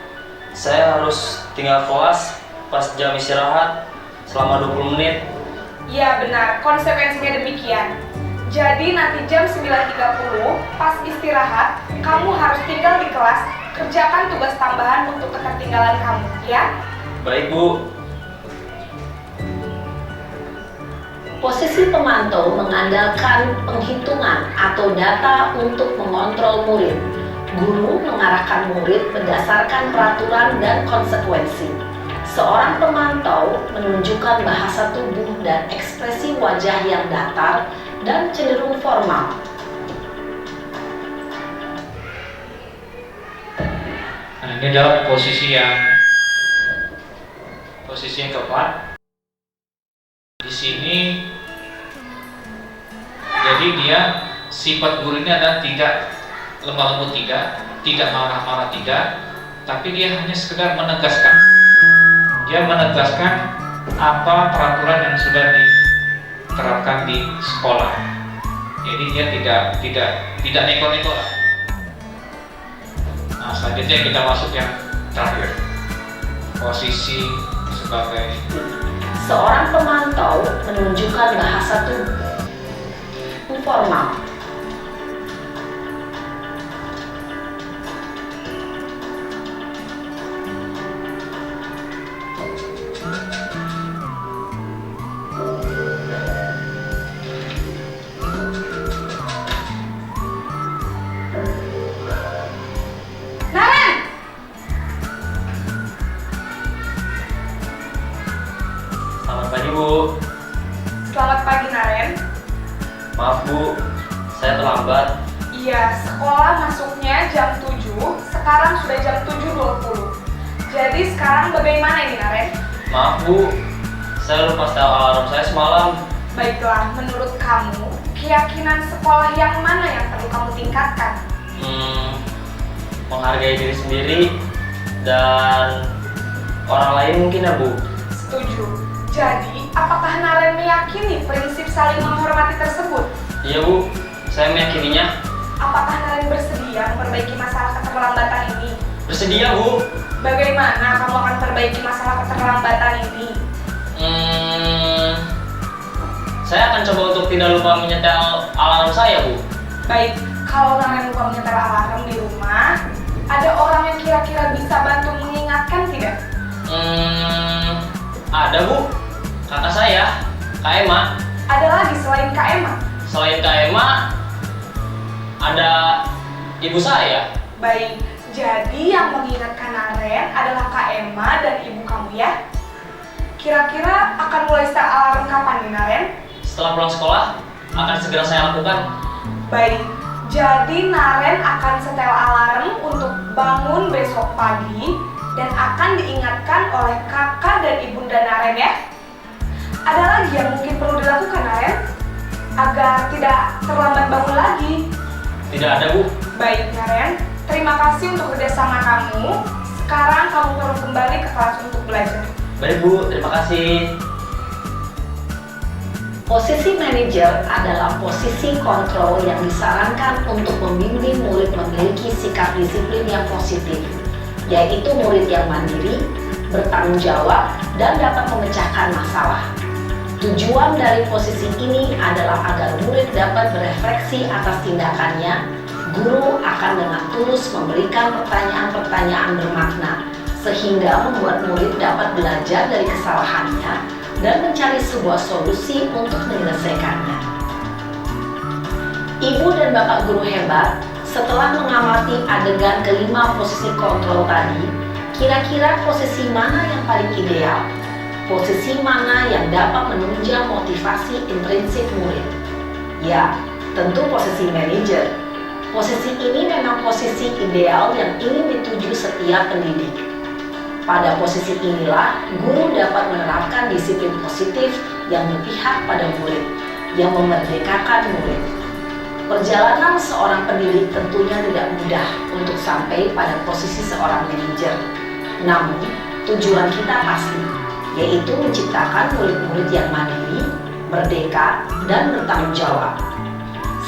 Saya harus tinggal kelas pas jam istirahat selama 20 menit. Iya benar, konsekuensinya demikian. Jadi nanti jam 9.30 pas istirahat, kamu harus tinggal di kelas, kerjakan tugas tambahan untuk ketertinggalan kamu, ya? Baik, Bu. Posisi pemantau mengandalkan penghitungan atau data untuk mengontrol murid. Guru mengarahkan murid berdasarkan peraturan dan konsekuensi. Seorang pemantau menunjukkan bahasa tubuh dan ekspresi wajah yang datar dan cenderung formal. Nah, ini adalah posisi yang keempat. Di sini, jadi dia sifat guru ini adalah tidak lemah lembut, tidak marah-marah, tapi dia hanya sekedar menegaskan. Dia menegaskan apa peraturan yang sudah diterapkan di sekolah. Jadi dia tidak neko-neko lah. Nah, selanjutnya kita masuk yang terakhir, posisi sebagai Seorang pemantau menunjukkan bahasa tubuh informal. Selamat pagi, Bu. Selamat pagi, Naren. Maaf, Bu. Saya terlambat. Iya, sekolah masuknya jam 7, sekarang sudah jam 7.20. Jadi sekarang bagaimana ini, Naren? Maaf, Bu. Saya lupa setel alarm saya semalam. Baiklah, menurut kamu, keyakinan sekolah yang mana yang perlu kamu tingkatkan? Menghargai diri sendiri dan orang lain mungkin ya, Bu. Setuju. Jadi, apakah Naren meyakini prinsip saling menghormati tersebut? Iya, Bu. Saya meyakininya. Apakah Naren bersedia memperbaiki masalah keterlambatan ini? Bersedia, Bu. Bagaimana kamu akan perbaiki masalah keterlambatan ini? Saya akan coba untuk tidak lupa menyetel alarm saya, Bu. Baik, kalau Naren lupa menyetel alarm di rumah, ada orang yang kira-kira bisa bantu mengingatkan tidak? Ada, Bu. Kakak saya, Kak Emma. Ada lagi selain Kak Emma? Selain Kak Emma, ada ibu saya. Baik, jadi yang mengingatkan Naren adalah Kak Emma dan ibu kamu ya? Kira-kira akan mulai setel alarm kapan nih, Naren? Setelah pulang sekolah, akan segera saya lakukan. Baik, jadi Naren akan setel alarm untuk bangun besok pagi dan akan diingatkan oleh kakak dan ibunda Naren ya. Ada lagi yang mungkin perlu dilakukan, Naren, agar tidak terlambat bangun lagi? Tidak ada, Bu. Baik, Naren, terima kasih untuk kerjasama kamu. Sekarang kamu perlu kembali ke kelas untuk belajar. Baik, Bu. Terima kasih. Posisi manajer adalah posisi kontrol yang disarankan untuk membimbing murid memiliki sikap disiplin yang positif, yaitu murid yang mandiri, bertanggung jawab, dan dapat memecahkan masalah. Tujuan dari posisi ini adalah agar murid dapat berefleksi atas tindakannya. Guru akan dengan tulus memberikan pertanyaan-pertanyaan bermakna, sehingga membuat murid dapat belajar dari kesalahannya dan mencari sebuah solusi untuk menyelesaikannya. Ibu dan bapak guru hebat, setelah mengamati adegan kelima posisi kontrol tadi, kira-kira posisi mana yang paling ideal? Posisi mana yang dapat menunjang motivasi intrinsik murid? Ya, tentu posisi manajer. Posisi ini memang posisi ideal yang ingin dituju setiap pendidik. Pada posisi inilah, guru dapat menerapkan disiplin positif yang berpihak pada murid, yang memerdekakan murid. Perjalanan seorang pendidik tentunya tidak mudah untuk sampai pada posisi seorang manajer. Namun, tujuan kita pasti, yaitu menciptakan murid-murid yang mandiri, merdeka, dan bertanggung jawab.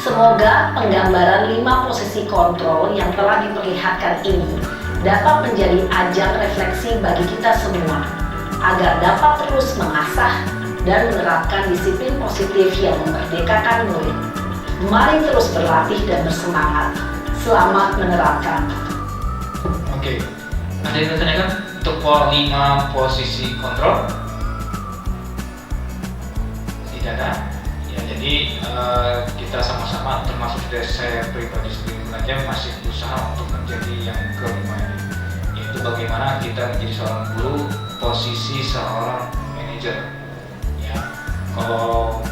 Semoga penggambaran 5 posisi kontrol yang telah diperlihatkan ini dapat menjadi ajang refleksi bagi kita semua, agar dapat terus mengasah dan menerapkan disiplin positif yang memerdekakan murid. Mari terus berlatih dan bersemangat. Selamat menerapkan. Oke, ada yang ditanyakan untuk 5 posisi kontrol? Tidak ada. Ya, jadi kita sama-sama, termasuk dari saya pribadi sendiri saja masih berusaha untuk menjadi yang kelima ini, yaitu bagaimana kita menjadi seorang guru, posisi seorang manajer. Ya, kalau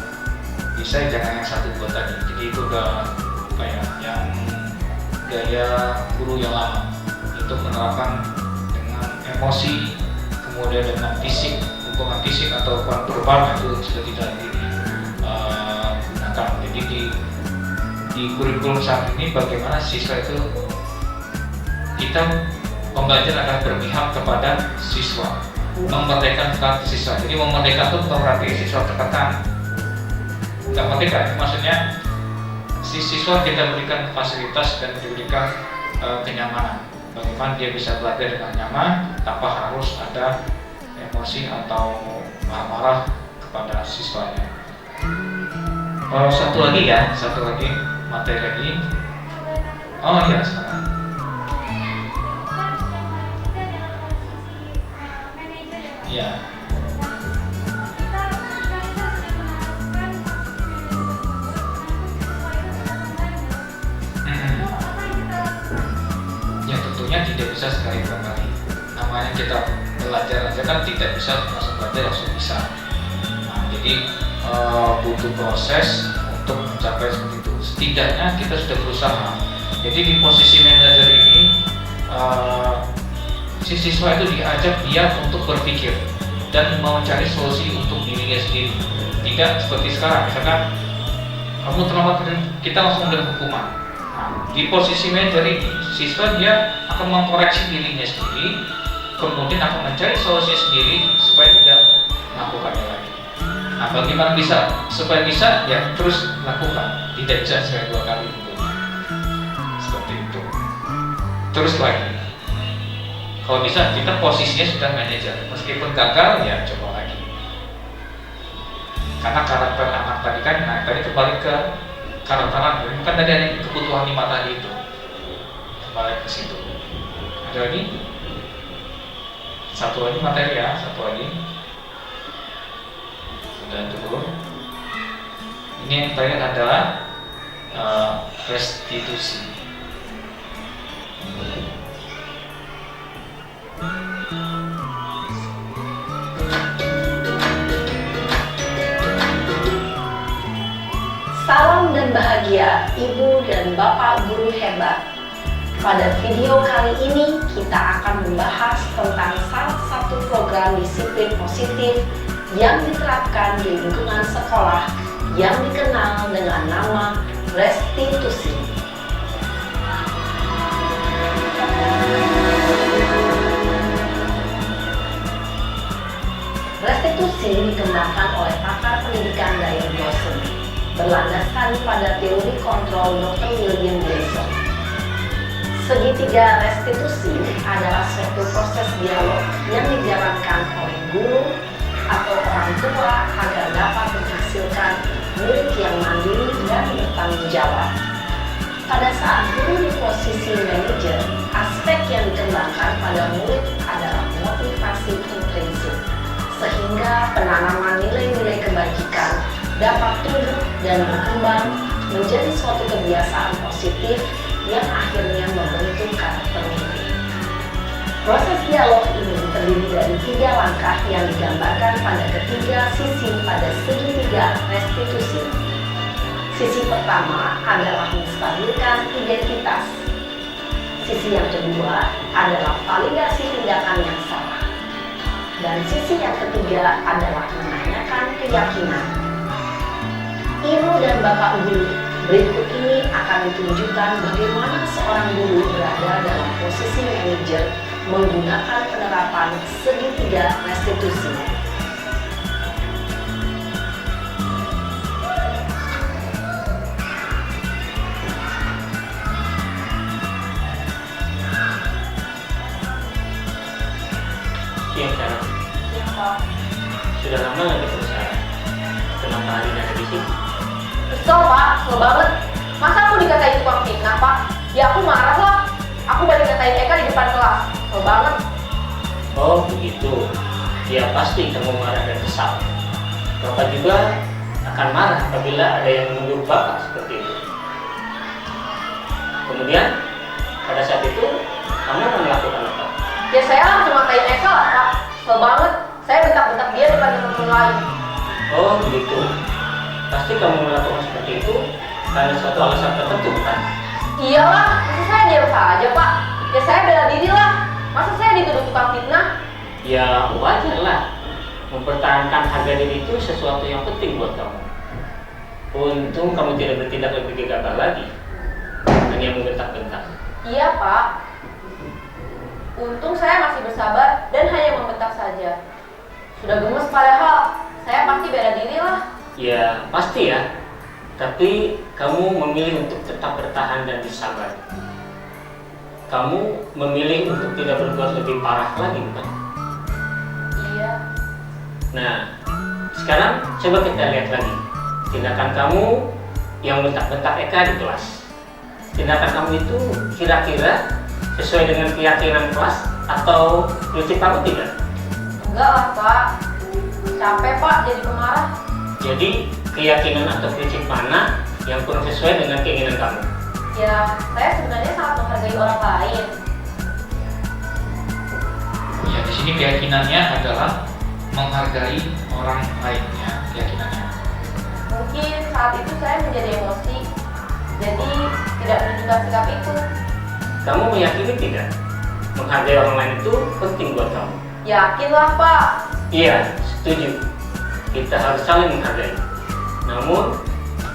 bisa jangan yang 1-2 tadi. Jadi itu udah apa ya, yang gaya guru yang lama, untuk menerapkan dengan emosi, kemudian dengan fisik, hubungan fisik atau verbal itu sudah tidak digunakan. Jadi di kurikulum saat ini bagaimana siswa itu kita pembelajar akan berpihak kepada siswa, memerdekakan siswa. Jadi memerdekakan itu bukan berarti siswa tertekan, nggak merdeka. Maksudnya si siswa kita berikan fasilitas dan diberikan kenyamanan. Bagaimana dia bisa belajar dengan nyaman tanpa harus ada emosi atau marah-marah kepada siswanya. Satu lagi materi lagi. Oh iya, sekarang. Iya. Ya tentunya tidak bisa sekali 2 kali. Namanya kita belajar aja kan tidak bisa langsung belajar langsung bisa. Nah, jadi butuh proses untuk mencapai seperti itu. Setidaknya kita sudah berusaha. Jadi di posisi manajer ini si siswa itu diajak dia untuk berpikir dan mencari solusi untuk dirinya sendiri. Tidak seperti sekarang, misalkan kamu terlambat, kita langsung memberikan hukuman. Nah, di posisi manajer ini, siswa dia akan mengkoreksi dirinya sendiri, kemudian akan mencari solusi sendiri supaya tidak melakukannya lagi. Nah, bagaimana bisa supaya bisa ya terus lakukan, tidak bisa sekali 2 kali tentunya. Seperti itu. Terus lagi. Kalau bisa kita posisinya sudah manajer, meskipun gagal ya coba lagi. Karena karakter anak tadi kan, nah tadi kembali ke karakter anak, kan tadi ada kebutuhan 5 tadi itu. Kembali ke situ. Ada lagi? Satu lagi materi ya, satu lagi. Sudah dulu. Ini yang terakhir adalah restitusi. Salam dan bahagia Ibu dan Bapak guru hebat. Pada video kali ini kita akan membahas tentang salah satu program disiplin positif yang diterapkan di lingkungan sekolah yang dikenal dengan nama restitusi. Restitusi dikembangkan oleh pakar pendidikan Diane Dawson, berlandaskan pada teori kontrol Dr. William Gleason. Segitiga restitusi adalah suatu proses dialog yang dijalankan oleh guru atau orang tua agar dapat menghasilkan murid yang mandiri dan bertanggung jawab. Pada saat guru di posisi manajer, aspek yang dikembangkan pada murid adalah motivasi intrinsik, sehingga penanaman nilai-nilai kebajikan dapat tumbuh dan berkembang menjadi suatu kebiasaan positif yang akhirnya membentuk karakter murid. Proses dialog ini terdiri dari 3 langkah yang digambarkan pada ketiga sisi pada segitiga restitusi. Sisi pertama adalah menstabilkan identitas. Sisi yang kedua adalah validasi tindakan yang salah. Dan sisi yang ketiga adalah menanyakan keyakinan. Ibu dan Bapak guru, berikut ini akan ditunjukkan bagaimana seorang guru berada dalam posisi manajer menggunakan penerapan segitiga restitusi. Siang Sarah. Ya, Pak. Sudah lama nggak di perusahaan? Kenapa hari ini ada di sini? Kesel Pak, kesel banget. Masa aku dikatain tukang fitnah Pak? Ya aku marah lah. Aku balik katain Eka di depan kelas. Kesel banget. Oh begitu. Ya pasti kamu marah dan kesal. Bapak juga akan marah apabila ada yang menuduh Bapak seperti itu. Kemudian pada saat itu kamu akan melakukan apa? Ya saya langsung makain Eka lah Pak. Kesel banget. Saya bentak-bentak dia depan teman-teman lain. Oh begitu. Pasti kamu melakukan seperti itu karena suatu alasan tertentu kan? Iyalah, masa saya diam saja Pak? Ya saya bela diri lah. Masa saya dituduh tukang fitnah? Ya wajar lah. Mempertahankan harga diri itu sesuatu yang penting buat kamu. Untung kamu tidak bertindak lebih gegabah lagi, hanya membentak-bentak. Iya Pak. Untung saya masih bersabar dan hanya membentak saja. Sudah gemes padahal, saya pasti bela diri lah. Ya pasti ya. Tapi kamu memilih untuk tetap bertahan dan bersabar. Kamu memilih untuk tidak berbuat lebih parah lagi, bukan? Iya. Nah, sekarang coba kita lihat lagi tindakan kamu yang bentak-bentak Eka di kelas. Tindakan kamu itu kira-kira sesuai dengan keyakinan kelas atau prinsip kamu tidak? Enggak lah Pak. Capek Pak jadi pemarah. Jadi keyakinan atau prinsip mana yang kurang sesuai dengan keinginan kamu? Ya, saya sebenarnya sangat menghargai orang lain. Ya, di sini keyakinannya adalah menghargai orang lainnya, keyakinannya. Mungkin saat itu saya menjadi emosi, jadi tidak menunjukkan sikap itu. Kamu meyakini tidak? Menghargai orang lain itu penting buat kamu. Yakinlah Pak. Iya, setuju. Kita harus saling menghargai. Namun,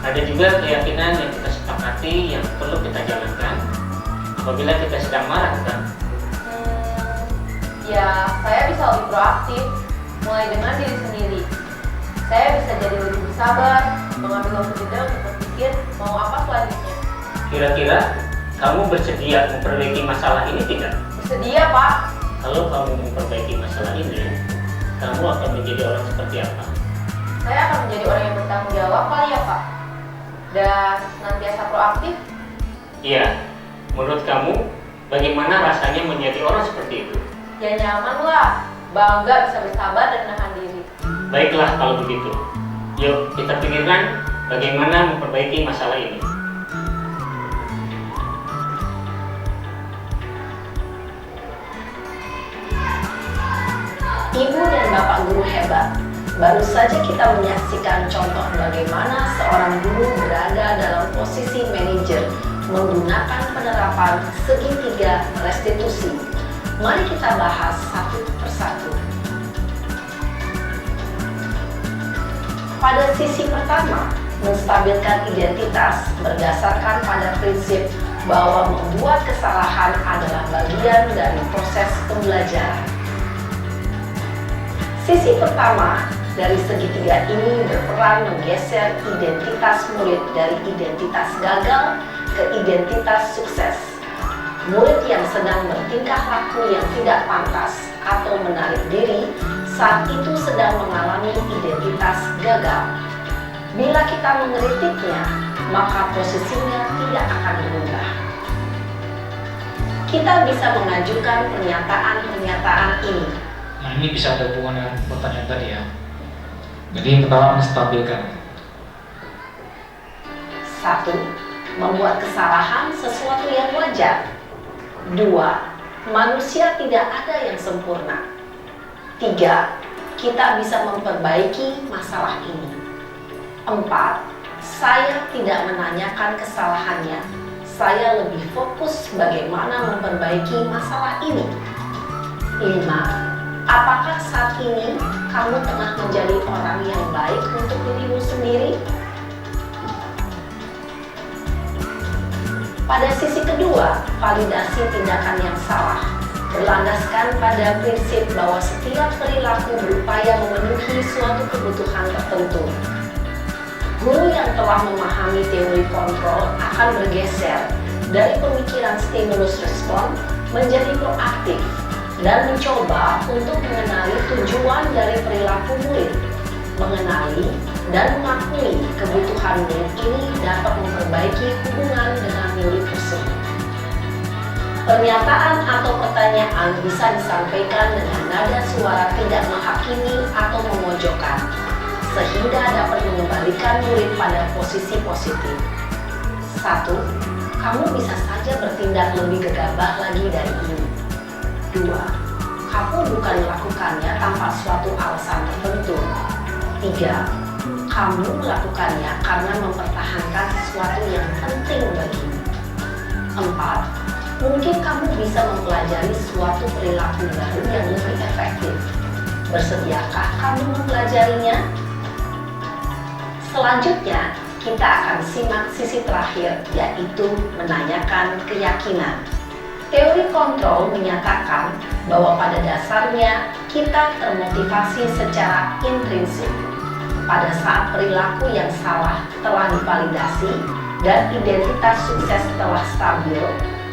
ada juga keyakinan yang kita sepakati yang perlu kita jalankan apabila kita sedang marah, kan? Ya, saya bisa lebih proaktif, mulai dengan diri sendiri. Saya bisa jadi lebih bersabar, mengambil waktu jeda untuk berpikir mau apa selanjutnya. Kira-kira kamu bersedia memperbaiki masalah ini tidak? Bersedia Pak. Kalau kamu memperbaiki masalah ini, kamu akan menjadi orang seperti apa? Saya akan menjadi orang yang bertanggung jawab kali ya Pak. Dan senantiasa proaktif. Iya, menurut kamu bagaimana rasanya menjadi orang seperti itu? Ya nyaman lah, bangga bisa bersabar dan menahan diri. Baiklah kalau begitu. Yuk kita pikirkan bagaimana memperbaiki masalah ini. Ibu dan Bapak guru hebat. Baru saja kita menyaksikan contoh bagaimana seorang guru berada dalam posisi manajer menggunakan penerapan segitiga restitusi. Mari kita bahas satu persatu. Pada sisi pertama, menstabilkan identitas berdasarkan pada prinsip bahwa membuat kesalahan adalah bagian dari proses pembelajaran. Sisi pertama dari segitiga ini berperan menggeser identitas murid dari identitas gagal ke identitas sukses. Murid yang sedang bertingkah laku yang tidak pantas atau menarik diri saat itu sedang mengalami identitas gagal. Bila kita mengkritiknya, maka posisinya tidak akan berubah. Kita bisa mengajukan pernyataan-pernyataan ini. Nah, ini bisa ada hubungan dengan pertanyaan tadi ya. Jadi yang pertama menstabilkan. 1. Membuat kesalahan sesuatu yang wajar. 2. Manusia tidak ada yang sempurna. 3. Kita bisa memperbaiki masalah ini. 4. Saya tidak menanyakan kesalahannya. Saya lebih fokus bagaimana memperbaiki masalah ini. 5. Apakah saat ini kamu tengah menjadi orang yang baik untuk dirimu sendiri? Pada sisi kedua, validasi tindakan yang salah berlandaskan pada prinsip bahwa setiap perilaku berupaya memenuhi suatu kebutuhan tertentu. Guru yang telah memahami teori kontrol akan bergeser dari pemikiran stimulus respon menjadi proaktif dan mencoba untuk mengenali tujuan dari perilaku murid, mengenali dan mengakui kebutuhan murid ini dapat memperbaiki hubungan dengan murid tersebut. Pernyataan atau pertanyaan bisa disampaikan dengan nada suara tidak menghakimi atau memojokkan, sehingga dapat mengembalikan murid pada posisi positif. 1. Kamu bisa saja bertindak lebih gegabah lagi dari ini. 2. Kamu bukan melakukannya tanpa suatu alasan tertentu. 3. Kamu melakukannya karena mempertahankan sesuatu yang penting bagimu. 4. Mungkin kamu bisa mempelajari suatu perilaku baru yang lebih efektif. Bersediakah kamu mempelajarinya? Selanjutnya, kita akan simak sisi terakhir, yaitu menanyakan keyakinan. Teori kontrol menyatakan bahwa pada dasarnya kita termotivasi secara intrinsik. Pada saat perilaku yang salah telah divalidasi dan identitas sukses telah stabil,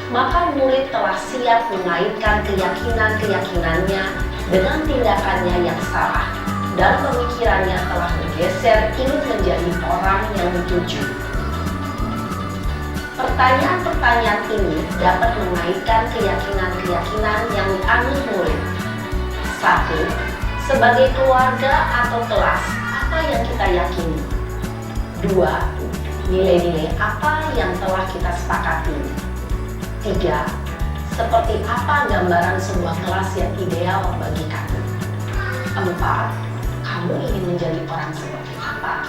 maka murid telah siap mengaitkan keyakinan-keyakinannya dengan tindakannya yang salah dan pemikirannya telah bergeser ingin menjadi orang yang dituju. Pertanyaan-pertanyaan ini dapat mengaitkan keyakinan-keyakinan yang dianut murid. 1. Sebagai keluarga atau kelas, apa yang kita yakini? 2. Nilai-nilai apa yang telah kita sepakati? 3. Seperti apa gambaran sebuah kelas yang ideal bagi kamu? 4. Kamu ingin menjadi orang seperti apa?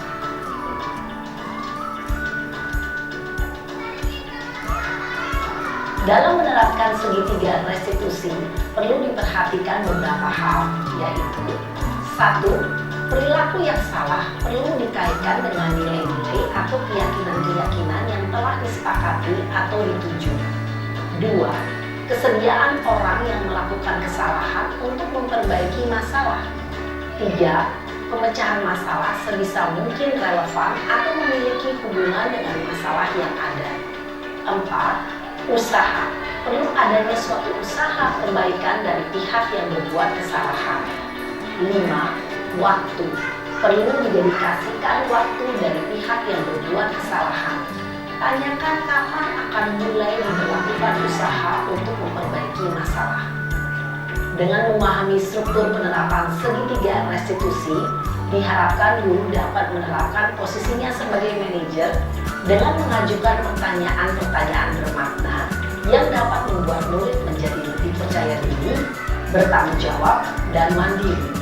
Dalam menerapkan segitiga restitusi, perlu diperhatikan beberapa hal, yaitu 1. Perilaku yang salah perlu dikaitkan dengan nilai-nilai atau keyakinan-keyakinan yang telah disepakati atau dituju. 2. Kesediaan orang yang melakukan kesalahan untuk memperbaiki masalah. 3. Pemecahan masalah sebisa mungkin relevan atau memiliki hubungan dengan masalah yang ada. 4. Usaha. Perlu adanya suatu usaha perbaikan dari pihak yang berbuat kesalahan. 5. Waktu. Perlu didedikasikan waktu dari pihak yang berbuat kesalahan. Tanyakan kapan akan mulai diberlakukan usaha untuk memperbaiki masalah. Dengan memahami struktur penerapan segitiga restitusi, diharapkan guru dapat menerapkan posisinya sebagai manajer dengan mengajukan pertanyaan-pertanyaan bermakna yang dapat membuat murid menjadi lebih percaya diri, bertanggung jawab, dan mandiri.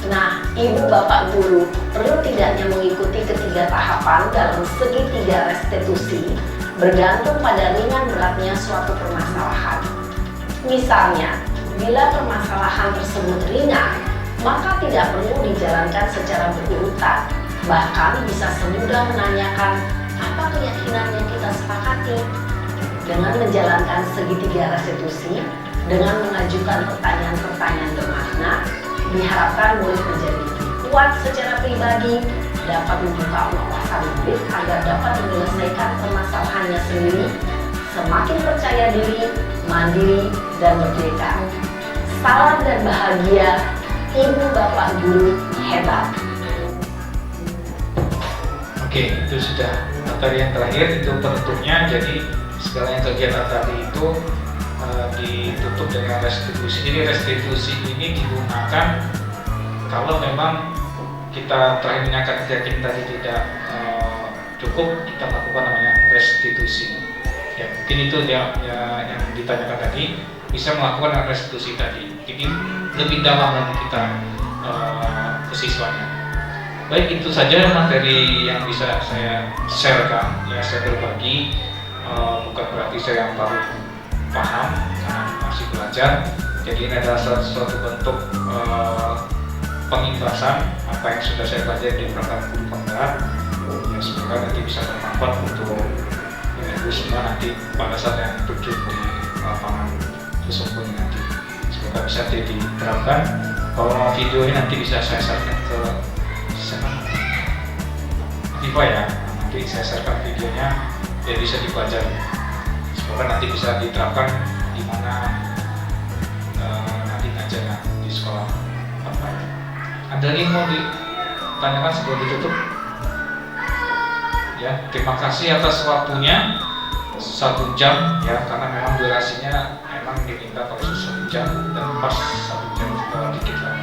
Nah, Ibu Bapak Guru perlu tidaknya mengikuti ketiga tahapan dalam segitiga restitusi bergantung pada ringan beratnya suatu permasalahan. Misalnya, bila permasalahan tersebut ringan, maka tidak perlu dijalankan secara berurutan. Bahkan bisa semudah menanyakan apa keyakinan yang kita sepakati. Dengan menjalankan segitiga restitusi, dengan mengajukan pertanyaan-pertanyaan bermakna, diharapkan murid menjadi lebih kuat secara pribadi, dapat membuka wawasan murid agar dapat menyelesaikan permasalahannya sendiri, semakin percaya diri, mandiri, dan merdeka. Salam dan bahagia, Ibu Bapak Guru hebat. Oke, itu sudah materi yang terakhir, itu penutupnya. Jadi segala yang kegiatan tadi itu ditutup dengan restitusi. Jadi restitusi ini digunakan kalau memang kita terakhir menyampaikan keyakinan tadi tidak cukup, kita lakukan namanya restitusi. Ya, mungkin itu yang ditanyakan tadi, bisa melakukan restitusi tadi. Jadi lebih dalam lagi kita ke siswanya. Baik, itu saja materi yang bisa saya sharekan, ya saya berbagi. Bukan berarti saya yang baru paham, karena masih belajar. Jadi ini adalah suatu bentuk pengimbasan apa yang sudah saya pelajari di program guru penggerak. Ya, semoga nanti bisa bermanfaat untuk ibu semua nanti pada saat yang terjun di lapangan sesungguhnya nanti. Semoga bisa diterapkan. Kalau video ini nanti bisa saya share ke Viva ya, nanti saya share videonya biar bisa dipelajari. Semoga nanti bisa diterapkan di mana nanti ngajarnya di sekolah apa ya. Ada lagi mau tanyakan sebelum ditutup. Ya, terima kasih atas waktunya 1 jam ya, karena memang durasinya memang diminta kalau 1 jam dan pas 1 jam dikit lah.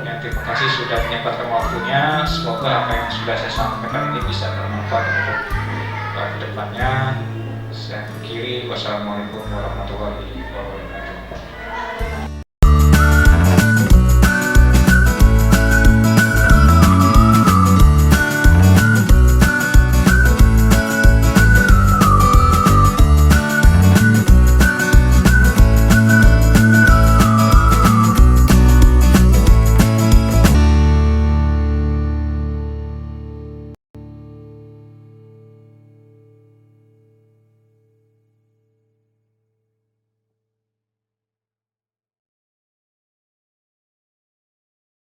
Ya, terima kasih sudah menyempatkan waktunya. Semoga apa yang sudah saya sampaikan ini bisa bermanfaat untuk kedepannya. Saya akhiri, wassalamualaikum warahmatullahi wabarakatuh.